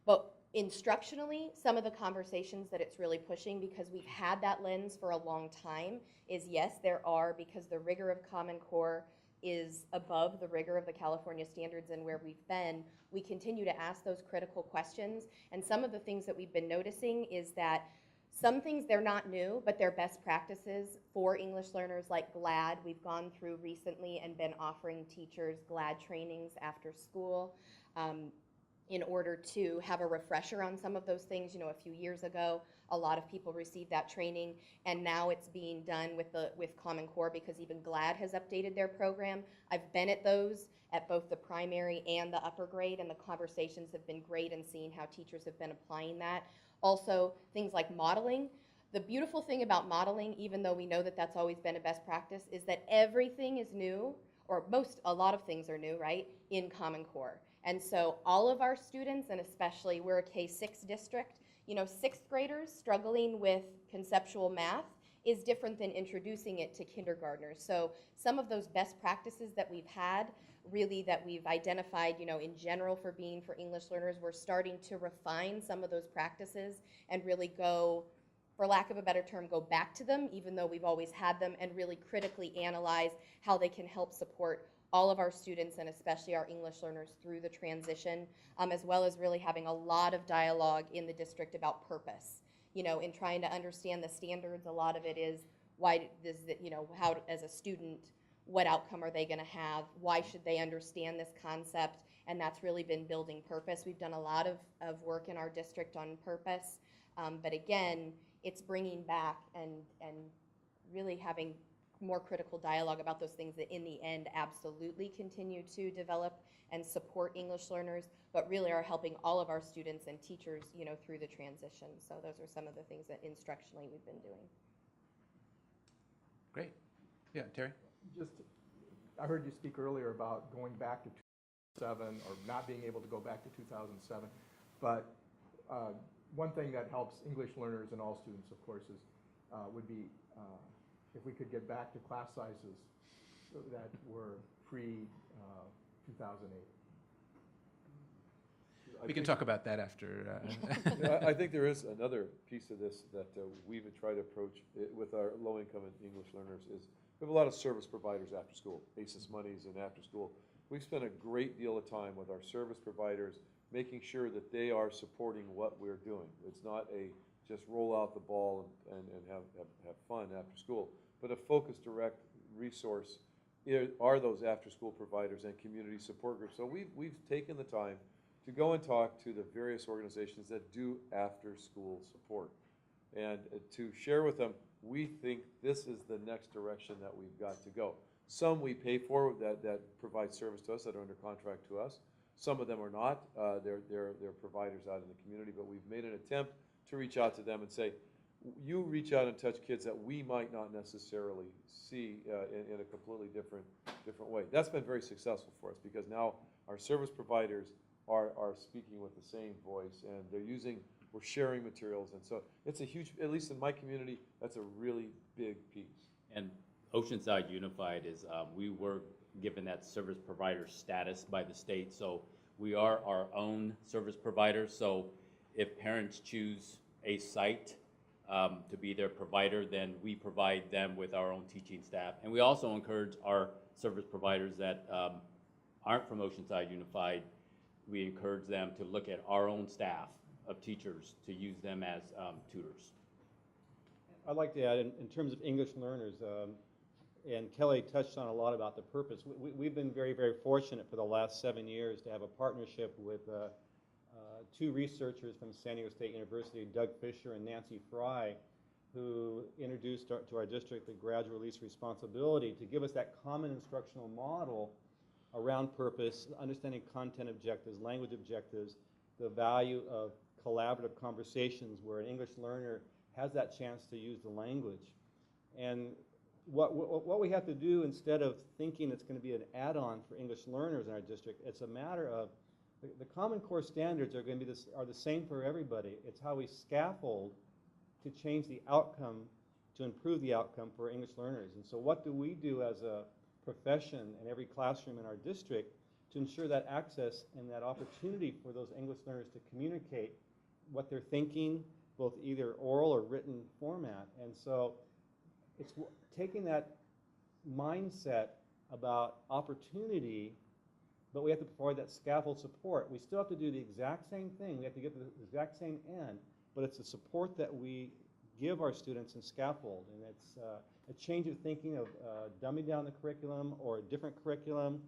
But instructionally, some of the conversations that it's really pushing, because we've had that lens for a long time, is yes, there are, because the rigor of Common Core is above the rigor of the California standards and where we've been, we continue to ask those critical questions. And some of the things that we've been noticing is that some things, they're not new, but they're best practices for English learners, like GLAD. We've gone through recently and been offering teachers GLAD trainings after school in order to have a refresher on some of those things. A few years ago, a lot of people received that training, and now it's being done with Common Core because even GLAD has updated their program. I've been at those at both the primary and the upper grade, and the conversations have been great in seeing how teachers have been applying that. Also, things like modeling. The beautiful thing about modeling, even though we know that that's always been a best practice, is that everything is new, or a lot of things are new, right, in Common Core. And so all of our students, and especially we're a K-6 district, sixth graders struggling with conceptual math is different than introducing it to kindergartners. So some of those best practices that we've had, really that we've identified, in general for English learners, we're starting to refine some of those practices and really go, for lack of a better term, go back to them, even though we've always had them, and really critically analyze how they can help support all of our students, and especially our English learners, through the transition, as well as really having a lot of dialogue in the district about purpose. In trying to understand the standards, a lot of it is, why does it, how, as a student, what outcome are they going to have? Why should they understand this concept? And that's really been building purpose. We've done a lot of work in our district on purpose, but again, it's bringing back and really having more critical dialogue about those things that in the end absolutely continue to develop and support English learners, but really are helping all of our students and teachers, through the transition. So those are some of the things that instructionally we've been doing. Great. Yeah, Terry? I heard you speak earlier about going back to 2007 or not being able to go back to 2007, but one thing that helps English learners and all students, of course, would be if we could get back to class sizes that were pre-2008. We can talk about that after. I think there is another piece of this that we've tried to approach with our low-income and English learners is we have a lot of service providers after school, ACES monies and after school. We've spent a great deal of time with our service providers making sure that they are supporting what we're doing. It's not a just roll out the ball and have fun after school, but a focused, direct resource are those after-school providers and community support groups. So we've taken the time to go and talk to the various organizations that do after-school support and to share with them, we think this is the next direction that we've got to go. Some we pay for that provide service to us, that are under contract to us. Some of them are not. They're providers out in the community, but we've made an attempt to reach out to them and say, you reach out and touch kids that we might not necessarily see in a completely different way. That's been very successful for us because now our service providers are speaking with the same voice, and we're sharing materials, and so it's a huge, at least in my community, that's a really big piece. And Oceanside Unified is, we were given that service provider status by the state, so we are our own service provider. So if parents choose a site to be their provider, then we provide them with our own teaching staff. And we also encourage our service providers that aren't from Oceanside Unified, we encourage them to look at our own staff of teachers to use them as tutors. I'd like to add, in terms of English learners, and Kelly touched on a lot about the purpose. We've been very, very fortunate for the last 7 years to have a partnership with two researchers from San Diego State University, Doug Fisher and Nancy Fry, who introduced to our district the graduate release responsibility to give us that common instructional model around purpose, understanding content objectives, language objectives, the value of collaborative conversations where an English learner has that chance to use the language. And what we have to do, instead of thinking it's going to be an add-on for English learners in our district, it's a matter of the Common Core standards are going to be are the same for everybody. It's how we scaffold to change the outcome, to improve the outcome for English learners. And so what do we do as a profession in every classroom in our district to ensure that access and that opportunity for those English learners to communicate what they're thinking, both either oral or written format. And so it's taking that mindset about opportunity, but we have to provide that scaffold support. We still have to do the exact same thing. We have to get to the exact same end, but it's the support that we give our students in scaffold. And it's a change of thinking of dumbing down the curriculum or a different curriculum.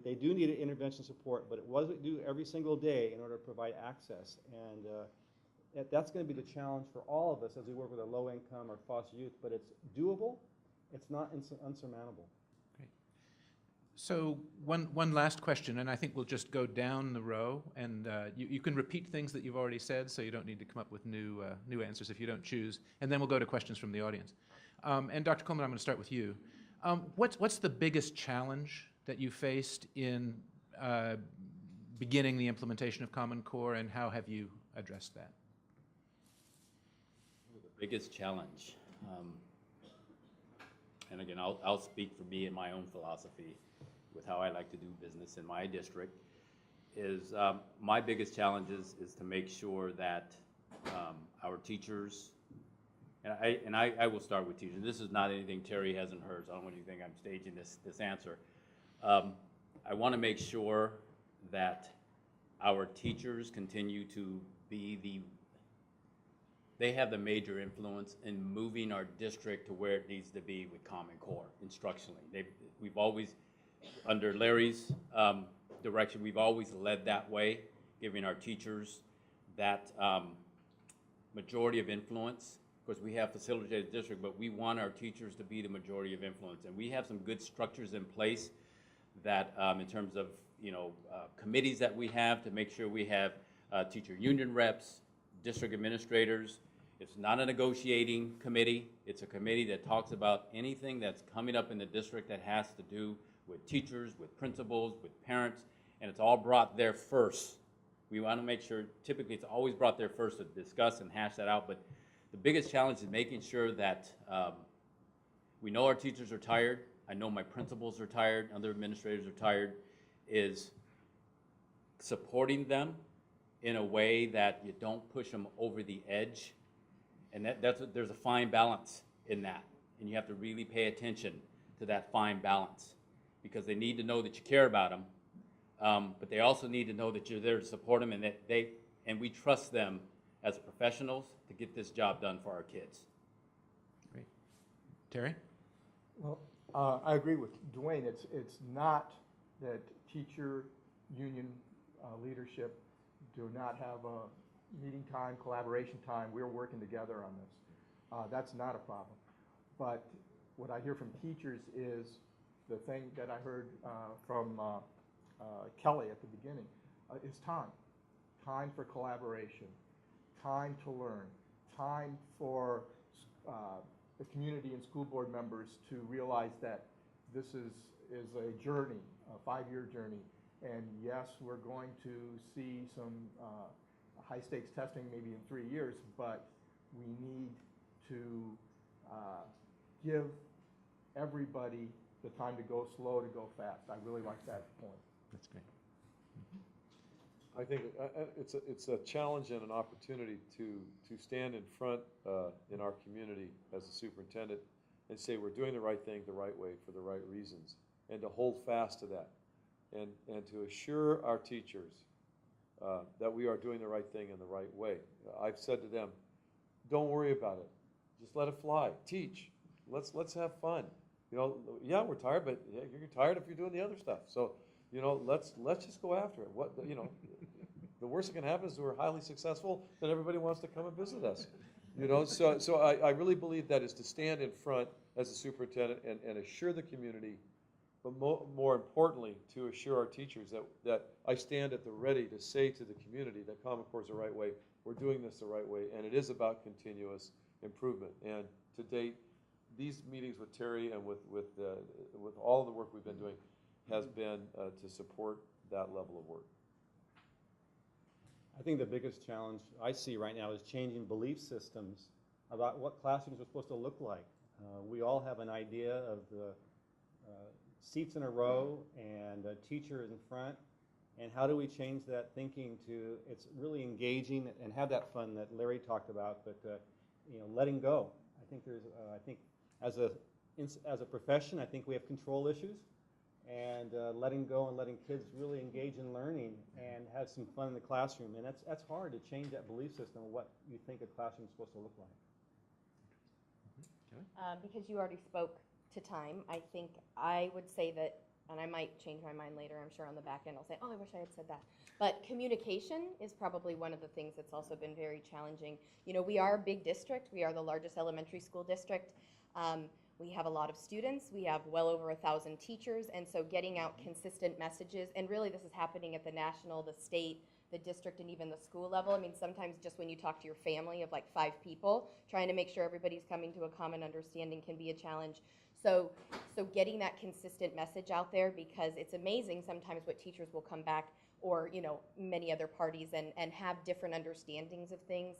They do need an intervention support, but it wasn't due every single day in order to provide access. And that's going to be the challenge for all of us as we work with our low-income or foster youth, but it's doable. It's not unsurmountable. Great. So one last question, and I think we'll just go down the row, and you can repeat things that you've already said, so you don't need to come up with new answers if you don't choose, and then we'll go to questions from the audience. And Dr. Coleman, I'm going to start with you. What's the biggest challenge that you faced in beginning the implementation of Common Core, and how have you addressed that? The biggest challenge, and again, I'll speak for me and my own philosophy with how I like to do business in my district, is my biggest challenge is to make sure that our teachers, and I will start with teachers. This is not anything Terry hasn't heard, so I don't want you to think I'm staging this answer. I want to make sure that our teachers continue to be they have the major influence in moving our district to where it needs to be with Common Core instructionally. We've always, under Larry's direction, we've always led that way, giving our teachers that majority of influence. Of course, we have facilitated district, but we want our teachers to be the majority of influence. And we have some good structures in place that in terms of committees that we have to make sure we have teacher union reps, district administrators. It's not a negotiating committee. It's a committee that talks about anything that's coming up in the district that has to do with teachers, with principals, with parents, and it's all brought there first. We want to make sure, typically it's always brought there first to discuss and hash that out, but the biggest challenge is making sure that we know our teachers are tired. I know my principals are tired, other administrators are tired, is supporting them in a way that you don't push them over the edge. And there's a fine balance in that. And you have to really pay attention to that fine balance, because they need to know that you care about them, but they also need to know that you're there to support them, and that and we trust them as professionals to get this job done for our kids. Great. Terry? Well, I agree with Duane. It's not that teacher union leadership do not have a meeting time, collaboration time. We're working together on this. That's not a problem. But what I hear from teachers is the thing that I heard from Kelly at the beginning is time. Time for collaboration, time to learn, time for the community and school board members to realize that this is a journey, a 5-year journey. And yes, we're going to see some high-stakes testing maybe in 3 years, but we need to give everybody the time to go slow, to go fast. I really like that point. That's great. I think it's a challenge and an opportunity to stand in front in our community as a superintendent and say we're doing the right thing the right way for the right reasons, and to hold fast to that, and to assure our teachers that we are doing the right thing in the right way. I've said to them, don't worry about it. Just let it fly. Teach. Let's have fun. Yeah, we're tired, but you're tired if you're doing the other stuff. So, let's just go after it. The worst that can happen is we're highly successful, then everybody wants to come and visit us. You know, so I really believe that is to stand in front as a superintendent and assure the community, but more importantly, to assure our teachers that I stand at the ready to say to the community that Common Core is the right way, we're doing this the right way, and it is about continuous improvement. And to date, these meetings with Terry and with all the work we've been doing has been to support that level of work. I think the biggest challenge I see right now is changing belief systems about what classrooms are supposed to look like. We all have an idea of the seats in a row and a teacher in front, and how do we change that thinking to it's really engaging and have that fun that Larry talked about, but you know, letting go. I think there's I think as a profession, I think we have control issues, and letting go and letting kids really engage in learning and have some fun in the classroom. And that's hard to change that belief system of what you think a classroom is supposed to look like. Because you already spoke to time, I think I would say that, and I might change my mind later, I'm sure on the back end I'll say, oh, I wish I had said that. But communication is probably one of the things that's also been very challenging. You know, we are a big district. We are the largest elementary school district. We have a lot of students. We have well over 1,000 teachers, and so getting out consistent messages, and really this is happening at the national, the state, the district, and even the school level. I mean, sometimes just when you talk to your family of like 5 people, trying to make sure everybody's coming to a common understanding can be a challenge. So getting that consistent message out there, because it's amazing sometimes what teachers will come back, or you know, many other parties, and have different understandings of things.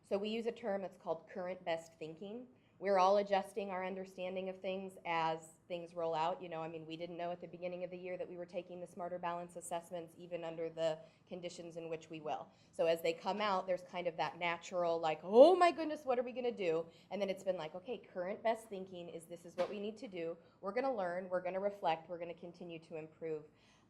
So we use a term that's called current best thinking. We're all adjusting our understanding of things as things roll out. You know, I mean, we didn't know at the beginning of the year that we were taking the Smarter Balance assessments, even under the conditions in which we will. So as they come out, there's kind of that natural, like, oh my goodness, what are we gonna do? And then it's been like, okay, current best thinking is this is what we need to do. We're gonna learn, we're gonna reflect, we're gonna continue to improve.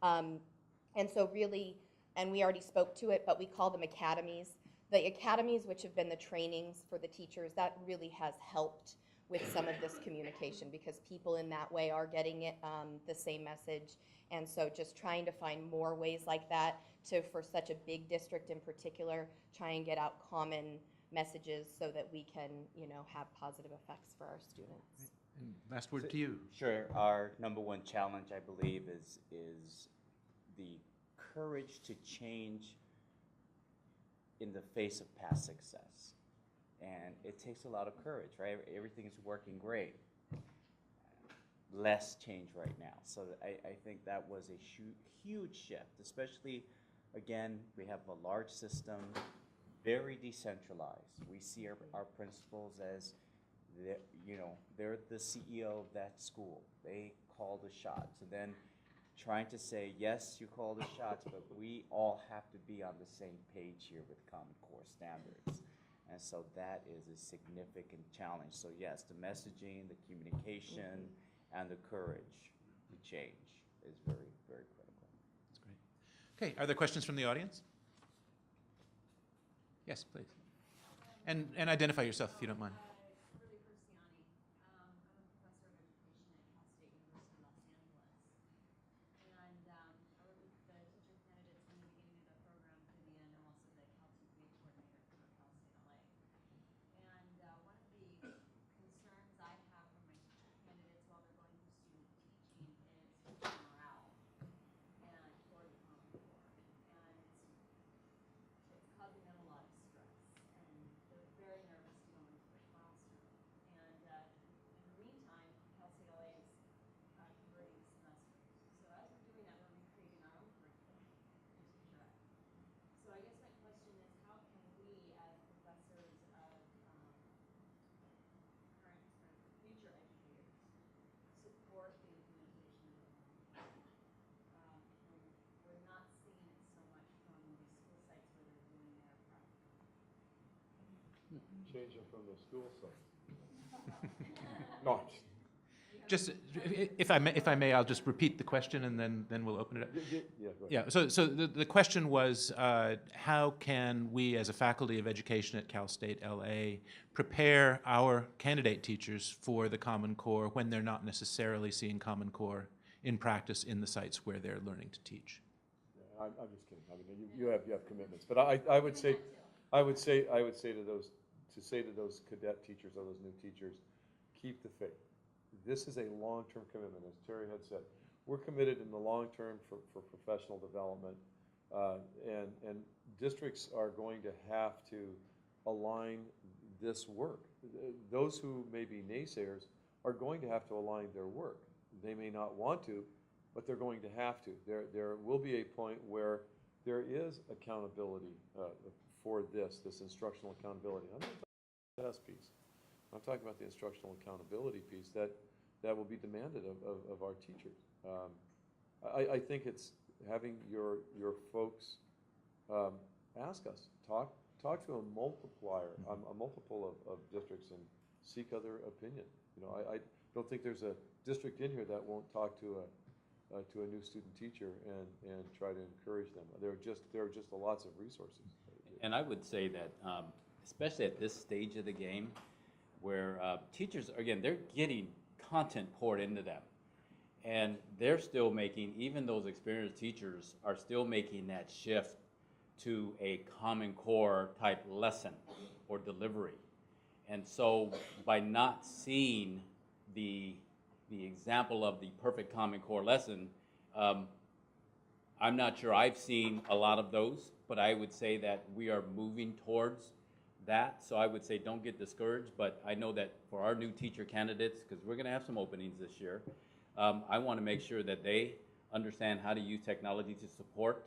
And so really, and we already spoke to it, but we call them academies. The academies, which have been the trainings for the teachers, that really has helped with some of this communication, because people in that way are getting it, the same message. And so just trying to find more ways like that for such a big district in particular, try and get out common messages so that we can, you know, have positive effects for our students. And last word to you. Sure. Our number one challenge, I believe, is the courage to change in the face of past success. And it takes a lot of courage, right? Everything is working great. Less change right now. So I think that was a huge shift, especially, again, we have a large system, very decentralized. We see our principals as, they're the CEO of that school. They call the shots. And then trying to say, yes, you call the shots, but we all have to be on the same page here with Common Core standards. And so that is a significant challenge. So yes, the messaging, the communication, and the courage to change is very, very critical. That's great. Okay, are there questions from the audience? Yes, please. And identify yourself if you don't mind. Change them from the school side. No. Just, if I may, I'll just repeat the question and then we'll open it up. Yeah, go ahead. Yeah, so the question was, how can we as a faculty of education at Cal State LA prepare our candidate teachers for the Common Core when they're not necessarily seeing Common Core in practice in the sites where they're learning to teach? Yeah, I'm just kidding. I mean, you have commitments, but I would say to to say to those cadet teachers or those new teachers, keep the faith. This is a long-term commitment, as Terry had said. We're committed in the long term for professional development, and districts are going to have to align this work. Those who may be naysayers are going to have to align their work. They may not want to, but they're going to have to. There will be a point where there is accountability for this instructional accountability. I'm not talking about the test piece. I'm talking about the instructional accountability piece that will be demanded of our teachers. I think it's having your folks ask us, talk to a multiple of districts and seek other opinion. You know, I don't think there's a district in here that won't talk to a new student teacher and try to encourage them. There are just lots of resources. And I would say that, especially at this stage of the game, where teachers, again, they're getting content poured into them. And they're still making, even those experienced teachers are still making that shift to a Common Core type lesson or delivery. And so by not seeing the example of the perfect Common Core lesson, I'm not sure I've seen a lot of those, but I would say that we are moving towards that. So I would say don't get discouraged, but I know that for our new teacher candidates, because we're going to have some openings this year, I want to make sure that they understand how to use technology to support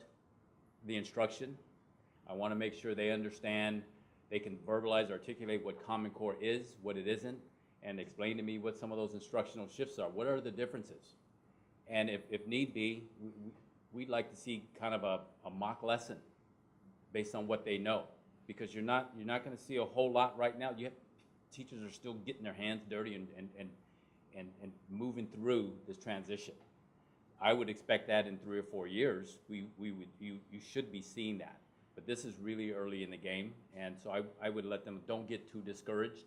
the instruction. I want to make sure they understand, they can verbalize, articulate what Common Core is, what it isn't, and explain to me what some of those instructional shifts are. What are the differences? And if need be, we'd like to see kind of a mock lesson based on what they know, because you're not going to see a whole lot right now. Teachers are still getting their hands dirty and moving through this transition. I would expect that in 3 or 4 years, you should be seeing that. But this is really early in the game, and so I would let them, don't get too discouraged.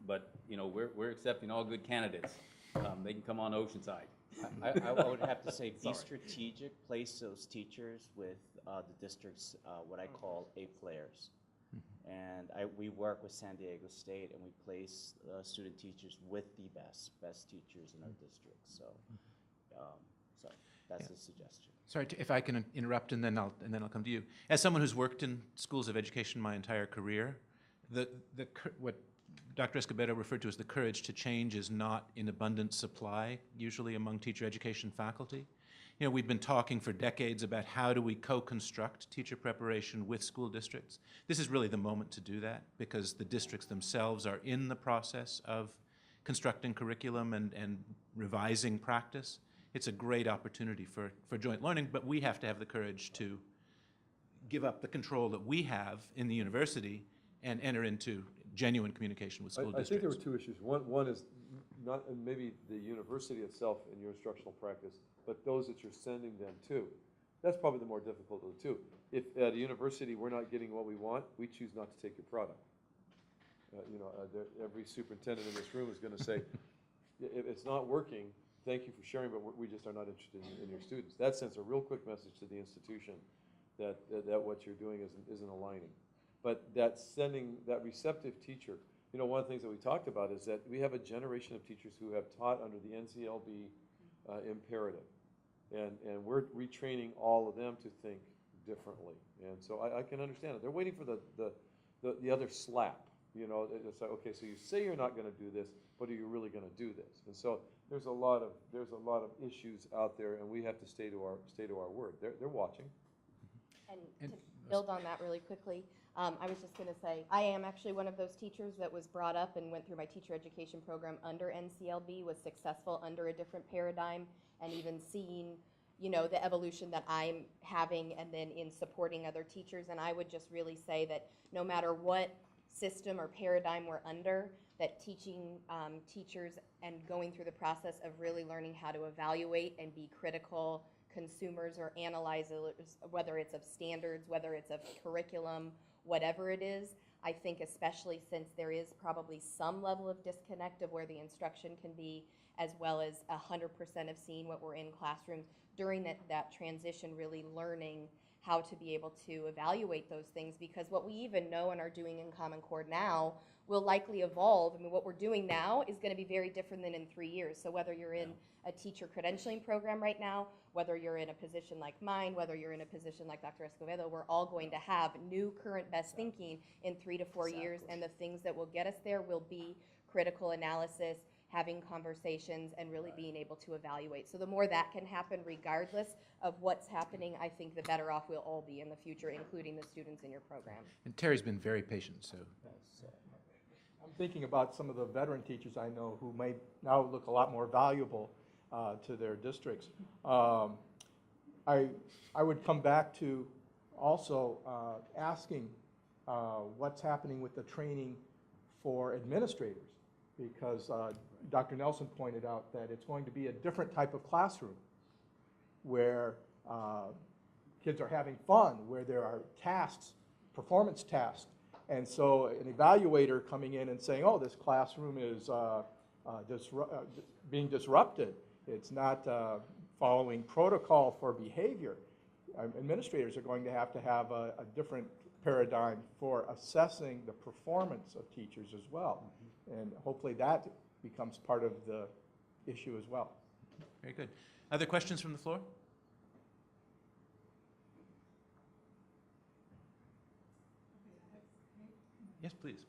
But you know, we're accepting all good candidates. They can come on Oceanside. I would have to say be strategic, place those teachers with the district's what I call A players. And we work with San Diego State, and we place student teachers with the best teachers in our district. So, so that's a suggestion. Sorry, if I can interrupt, and then I'll come to you. As someone who's worked in schools of education my entire career, what Dr. Escobedo referred to as the courage to change is not in abundant supply, usually among teacher education faculty. You know, we've been talking for decades about how do we co-construct teacher preparation with school districts. This is really the moment to do that, because the districts themselves are in the process of constructing curriculum and revising practice. It's a great opportunity for joint learning, but we have to have the courage to give up the control that we have in the university and enter into genuine communication with school districts. I think there were two issues. One is not maybe the university itself in your instructional practice, but those that you're sending them to. That's probably the more difficult of the two. If at a university we're not getting what we want, we choose not to take your product. Every superintendent in this room is going to say, if it's not working, thank you for sharing, but we just are not interested in your students. That sends a real quick message to the institution that what you're doing isn't aligning. But that receptive teacher, you know, one of the things that we talked about is that we have a generation of teachers who have taught under the NCLB imperative. And we're retraining all of them to think differently. And so I can understand it. They're waiting for the other slap. You know, it's like, okay, so you say you're not going to do this, but are you really going to do this? And so there's a lot of issues out there, and we have to stay to our word. They're watching. And to build on that really quickly, I was just going to say, I am actually one of those teachers that was brought up and went through my teacher education program under NCLB, was successful under a different paradigm, and even seeing, you know, the evolution that I'm having and then in supporting other teachers. And I would just really say that no matter what system or paradigm we're under, that teaching teachers and going through the process of really learning how to evaluate and be critical consumers or analyzers, whether it's of standards, whether it's of curriculum, whatever it is, I think especially since there is probably some level of disconnect of where the instruction can be, as well as 100% of seeing what we're in classrooms, during that transition, really learning how to be able to evaluate those things, because what we even know and are doing in Common Core now will likely evolve. I mean, what we're doing now is going to be very different than in 3 years. So whether you're in a teacher credentialing program right now, whether you're in a position like mine, whether you're in a position like Dr. Escobedo, we're all going to have new current best thinking in 3 to 4 years, and the things that will get us there will be critical analysis, having conversations, and really being able to evaluate. So the more that can happen regardless of what's happening, I think the better off we'll all be in the future, including the students in your program. And Terry's been very patient, so. I'm thinking about some of the veteran teachers I know who may now look a lot more valuable to their districts. I would come back to also asking what's happening with the training for administrators, because Dr. Nelson pointed out that it's going to be a different type of classroom where kids are having fun, where there are tasks, performance tasks. And so an evaluator coming in and saying, oh, this classroom is being disrupted. It's not following protocol for behavior. Administrators are going to have a different paradigm for assessing the performance of teachers as well. And hopefully that becomes part of the issue as well. Very good. Other questions from the floor? Yes, please.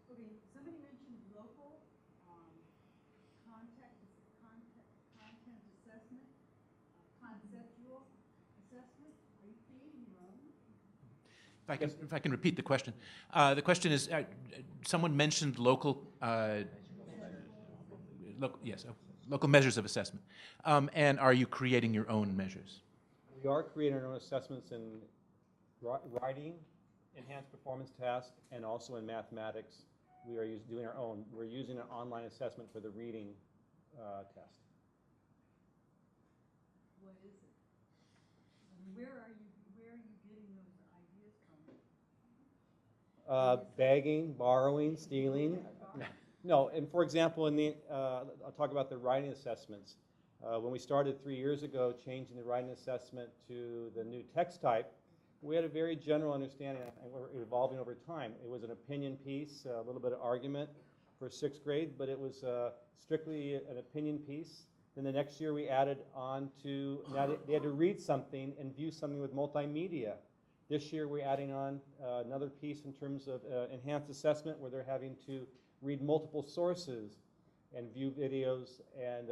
Okay, somebody mentioned local content assessment, conceptual assessment. Are you creating your own? If I can repeat the question. The question is, someone mentioned local measures of assessment. And are you creating your own measures? We are creating our own assessments in writing, enhanced performance tasks, and also in mathematics. We are doing our own. We're using an online assessment for the reading test. What is it? And where are you getting those ideas from? Begging, borrowing, stealing. No, and for example, I'll talk about the writing assessments. When we started 3 years ago, changing the writing assessment to the new text type, we had a very general understanding, and we're evolving over time. It was an opinion piece, a little bit of argument for 6th grade, but it was strictly an opinion piece. Then the next year we added on to, now they had to read something and view something with multimedia. This year we're adding on another piece in terms of enhanced assessment, where they're having to read multiple sources and view videos and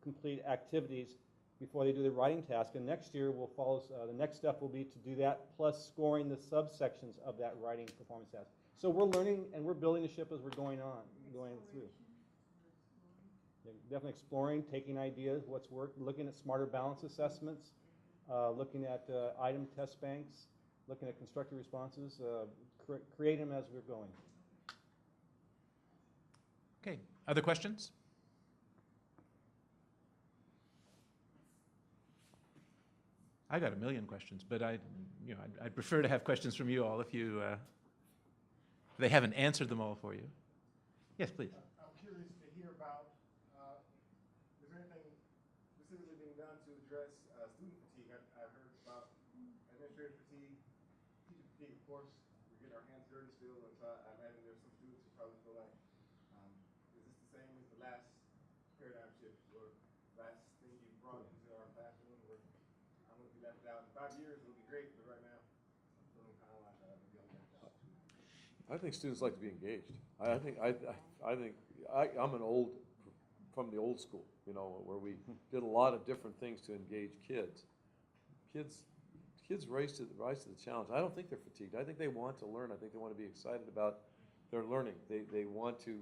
complete activities before they do the writing task. And next year we'll follow, the next step will be to do that plus scoring the subsections of that writing performance task. So we're learning and we're building the ship as we're going through. Yeah, definitely exploring, taking ideas, what's worked, looking at smarter balance assessments, looking at item test banks, looking at constructive responses, creating them as we're going. Okay, other questions? I got a million questions, but I'd prefer to have questions from you all if they haven't answered them all for you. Yes, please. I'm curious to hear about, is there anything specifically being done to address student fatigue? I've heard about administrative fatigue, teacher fatigue, of course. We're getting our hands dirty still, and so I imagine there's some students who probably feel like, is this the same as the last paradigm shift or last thing you brought into our classroom? Where I'm going to be left out in 5 years, it'll be great, but right now, I'm feeling kind of like I'm going to be left out. I think students like to be engaged. I'm from the old school, where we did a lot of different things to engage kids. Kids rise to the challenge. I don't think they're fatigued. I think they want to learn. I think they want to be excited about their learning. They want to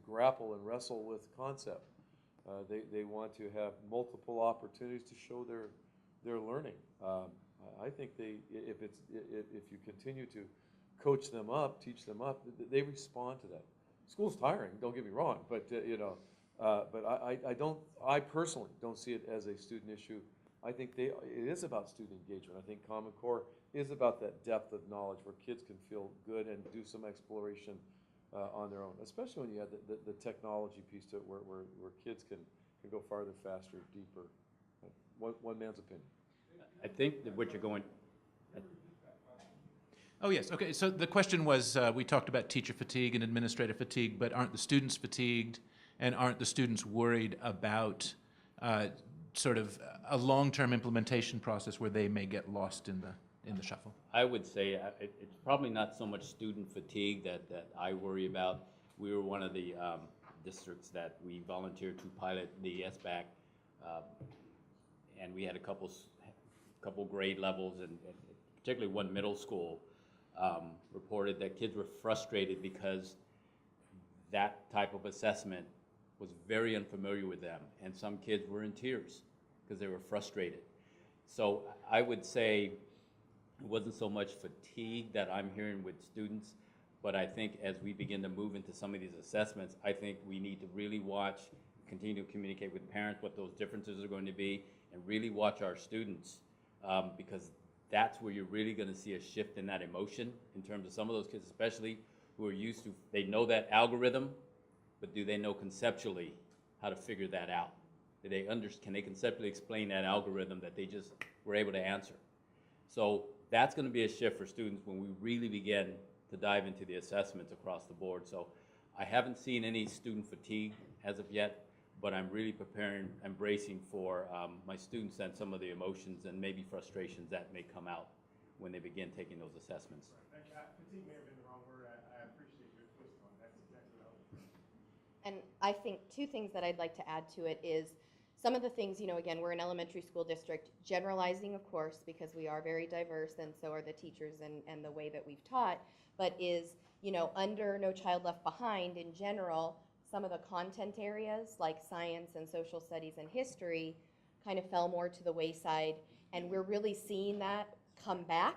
grapple and wrestle with concept. They want to have multiple opportunities to show their learning. I think if you continue to coach them up, teach them up, they respond to that. School's tiring, don't get me wrong, but I personally don't see it as a student issue. I think it is about student engagement. I think Common Core is about that depth of knowledge where kids can feel good and do some exploration on their own, especially when you have the technology piece to it where kids can go farther, faster, deeper. One man's opinion. I think that what you're going, Oh, yes, okay, so the question was, we talked about teacher fatigue and administrative fatigue, but aren't the students fatigued, and aren't the students worried about sort of a long-term implementation process where they may get lost in the shuffle? I would say it's probably not so much student fatigue that I worry about. We were one of the districts that we volunteered to pilot the SBAC, and we had a couple grade levels, and particularly one middle school reported that kids were frustrated because that type of assessment was very unfamiliar with them, and some kids were in tears because they were frustrated. So I would say it wasn't so much fatigue that I'm hearing with students, but I think as we begin to move into some of these assessments, I think we need to really watch, continue to communicate with parents what those differences are going to be, and really watch our students, because that's where you're really going to see a shift in that emotion in terms of some of those kids, especially who are used to, they know that algorithm, but do they know conceptually how to figure that out? Can they conceptually explain that algorithm that they just were able to answer? So that's going to be a shift for students when we really begin to dive into the assessments across the board. So I haven't seen any student fatigue as of yet, but I'm really embracing for my students and some of the emotions and maybe frustrations that may come out when they begin taking those assessments. Fatigue may have been the wrong word. I appreciate your twist on it. That's exactly what I was thinking. And I think two things that I'd like to add to it is some of the things, again, we're an elementary school district, generalizing, of course, because we are very diverse, and so are the teachers and the way that we've taught, but is, under No Child Left Behind in general, some of the content areas like science and social studies and history kind of fell more to the wayside, and we're really seeing that come back,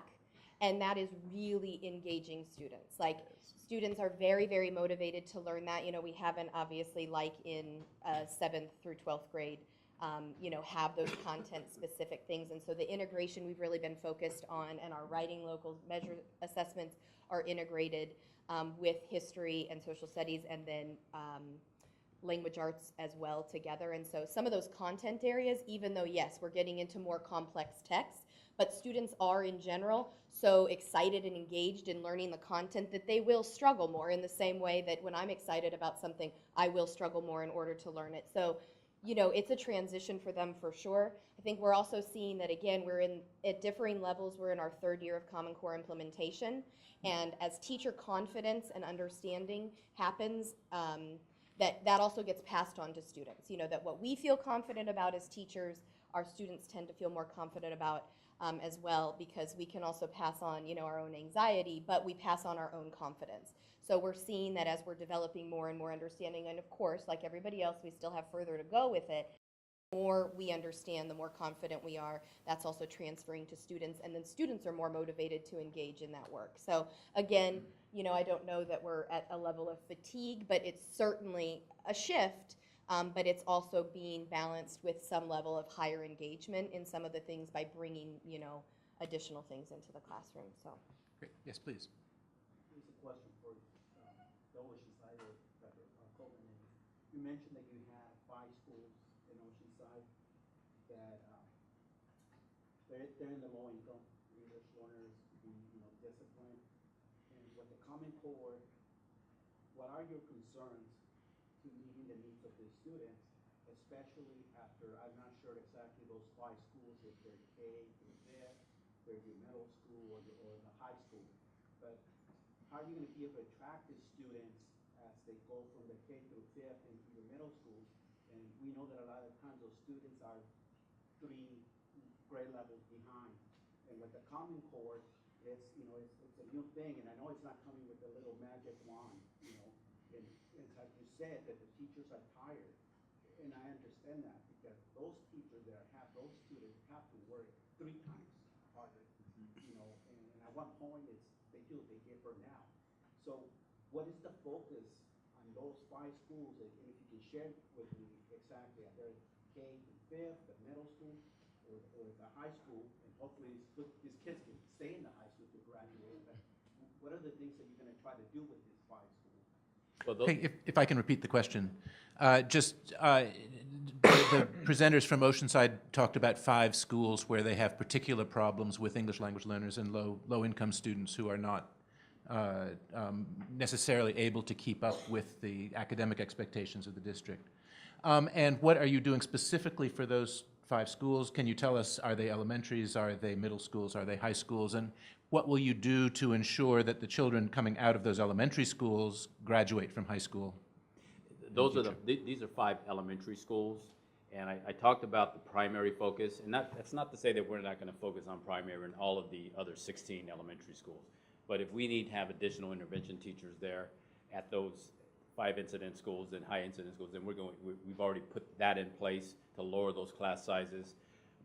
and that is really engaging students. Like, students are very, very motivated to learn that. We haven't obviously, like in 7th through 12th grade, have those content-specific things, and so the integration we've really been focused on, and our writing local measure assessments are integrated with history and social studies, and then language arts as well together. And so some of those content areas, even though, yes, we're getting into more complex texts, but students are in general so excited and engaged in learning the content that they will struggle more, in the same way that when I'm excited about something, I will struggle more in order to learn it. So, it's a transition for them for sure. I think we're also seeing that, again, we're at differing levels. We're in our 3rd year of Common Core implementation. And as teacher confidence and understanding happens, that also gets passed on to students. That what we feel confident about as teachers, our students tend to feel more confident about as well, because we can also pass on, our own anxiety, but we pass on our own confidence. So we're seeing that as we're developing more and more understanding, and of course, like everybody else, we still have further to go with it. The more we understand, the more confident we are. That's also transferring to students, and then students are more motivated to engage in that work. So again, I don't know that we're at a level of fatigue, but it's certainly a shift, but it's also being balanced with some level of higher engagement in some of the things by bringing, additional things into the classroom. So. Great. Yes, please. Here's a question for the Oceanside or Dr. Coleman. You mentioned that you have 5 schools in Oceanside that they're in the low income English learners, discipline. And with the Common Core, what are your concerns to meeting the needs of the students, especially after, I'm not sure exactly those 5 schools, if they're K through 5th, they're the middle school or the high school. But how are you going to be able to attract the students as they go from the K through 5th into the middle school? And we know that a lot of times those students are 3 grade levels behind. And with the Common Core, it's a new thing, and I know it's not coming with a little magic wand, and it's like you said, that the teachers are tired. And I understand that, because those teachers that have those students have to work 3 times harder, and at one point they get burned out. So what is the focus on those 5 schools, and if you can share with me exactly, are they K through 5th, the middle school, or the high school, and hopefully these kids can stay in the high school to graduate, but what are the things that you're going to try to do with these 5 schools? Well, Hey, if I can repeat the question, just the presenters from Oceanside talked about 5 schools where they have particular problems with English language learners and low-income students who are not necessarily able to keep up with the academic expectations of the district. And what are you doing specifically for those 5 schools? Can you tell us, are they elementaries, are they middle schools, are they high schools? And what will you do to ensure that the children coming out of those elementary schools graduate from high school? These are 5 elementary schools, and I talked about the primary focus, and that's not to say that we're not going to focus on primary in all of the other 16 elementary schools. But if we need to have additional intervention teachers there at those 5 incident schools and high incident schools, then we've already put that in place to lower those class sizes.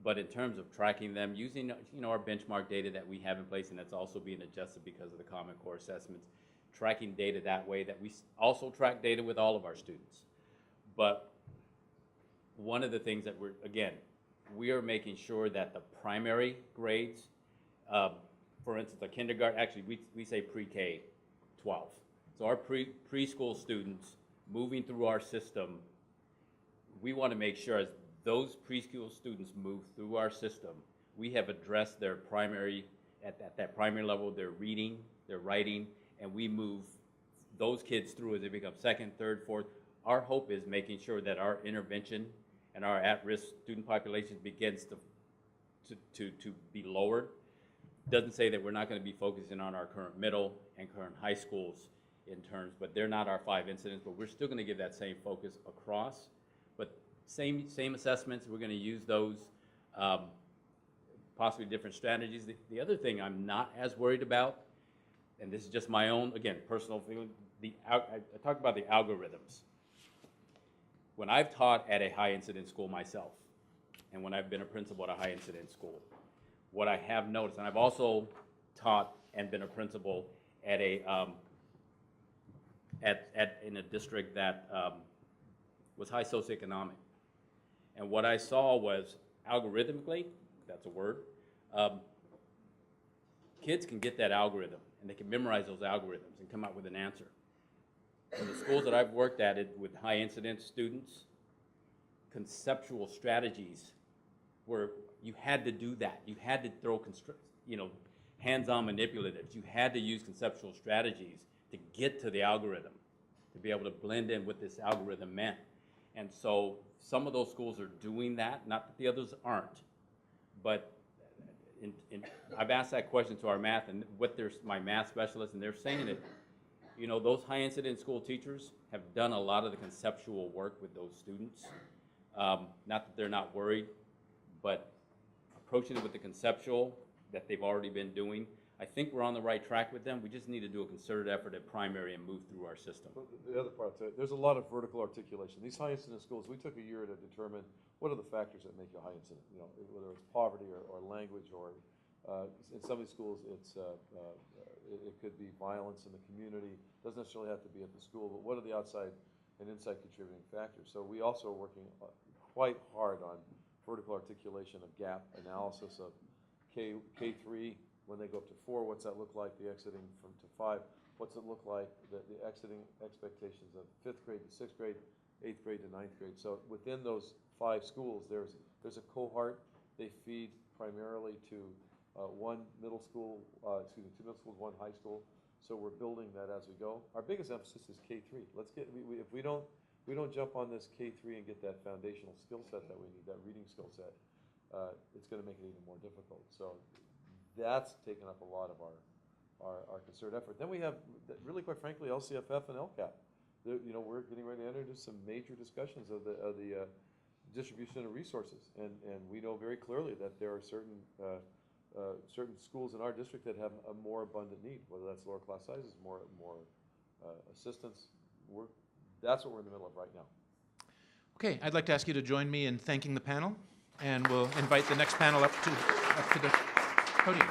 But in terms of tracking them, using our benchmark data that we have in place, and that's also being adjusted because of the Common Core assessments, tracking data that way, that we also track data with all of our students. But one of the things that we are making sure that the primary grades, for instance, the kindergarten, actually we say pre-K 12. So our preschool students moving through our system, we want to make sure as those preschool students move through our system, we have addressed their primary, at that primary level, their reading, their writing, and we move those kids through as they become 2nd, 3rd, 4th. Our hope is making sure that our intervention and our at-risk student population begins to be lowered. Doesn't say that we're not going to be focusing on our current middle and current high schools in terms, but they're not our 5 incidents, but we're still going to give that same focus across. But same assessments, we're going to use those, possibly different strategies. The other thing I'm not as worried about, and this is just my own, again, personal feeling, I talked about the algorithms. When I've taught at a high incident school myself, and when I've been a principal at a high incident school, what I have noticed, and I've also taught and been a principal at in a district that was high socioeconomic. And what I saw was algorithmically, if that's a word, kids can get that algorithm and they can memorize those algorithms and come out with an answer. In the schools that I've worked at with high incidence students, conceptual strategies where you had to do that. You had to throw hands-on manipulatives. You had to use conceptual strategies to get to the algorithm, to be able to blend in what this algorithm meant. And so some of those schools are doing that, not that the others aren't. But I've asked that question to our math, and my math specialists, and they're saying it. Those high incident school teachers have done a lot of the conceptual work with those students. Not that they're not worried, but approaching it with the conceptual that they've already been doing, I think we're on the right track with them. We just need to do a concerted effort at primary and move through our system. Well, the other part, there's a lot of vertical articulation. These high incident schools, we took a year to determine what are the factors that make you high incident, whether it's poverty or language, or in some of these schools it could be violence in the community. Doesn't necessarily have to be at the school, but what are the outside and inside contributing factors? So we also are working quite hard on vertical articulation of gap analysis of K3, when they go up to 4, what's that look like? The exiting to 5, what's it look like? The exiting expectations of 5th grade to 6th grade, 8th grade to 9th grade. So within those 5 schools, there's a cohort. They feed primarily to 2 middle schools, 1 high school. So we're building that as we go. Our biggest emphasis is K3. If we don't jump on this K3 and get that foundational skill set that we need, that reading skill set, it's going to make it even more difficult. So that's taken up a lot of our concerted effort. Then we have, really quite frankly, LCFF and LCAP. We're getting ready to enter into some major discussions of the distribution of resources, and we know very clearly that there are certain schools in our district that have a more abundant need, whether that's lower class sizes, more assistance. That's what we're in the middle of right now. Okay, I'd like to ask you to join me in thanking the panel, and we'll invite the next panel up to the podium.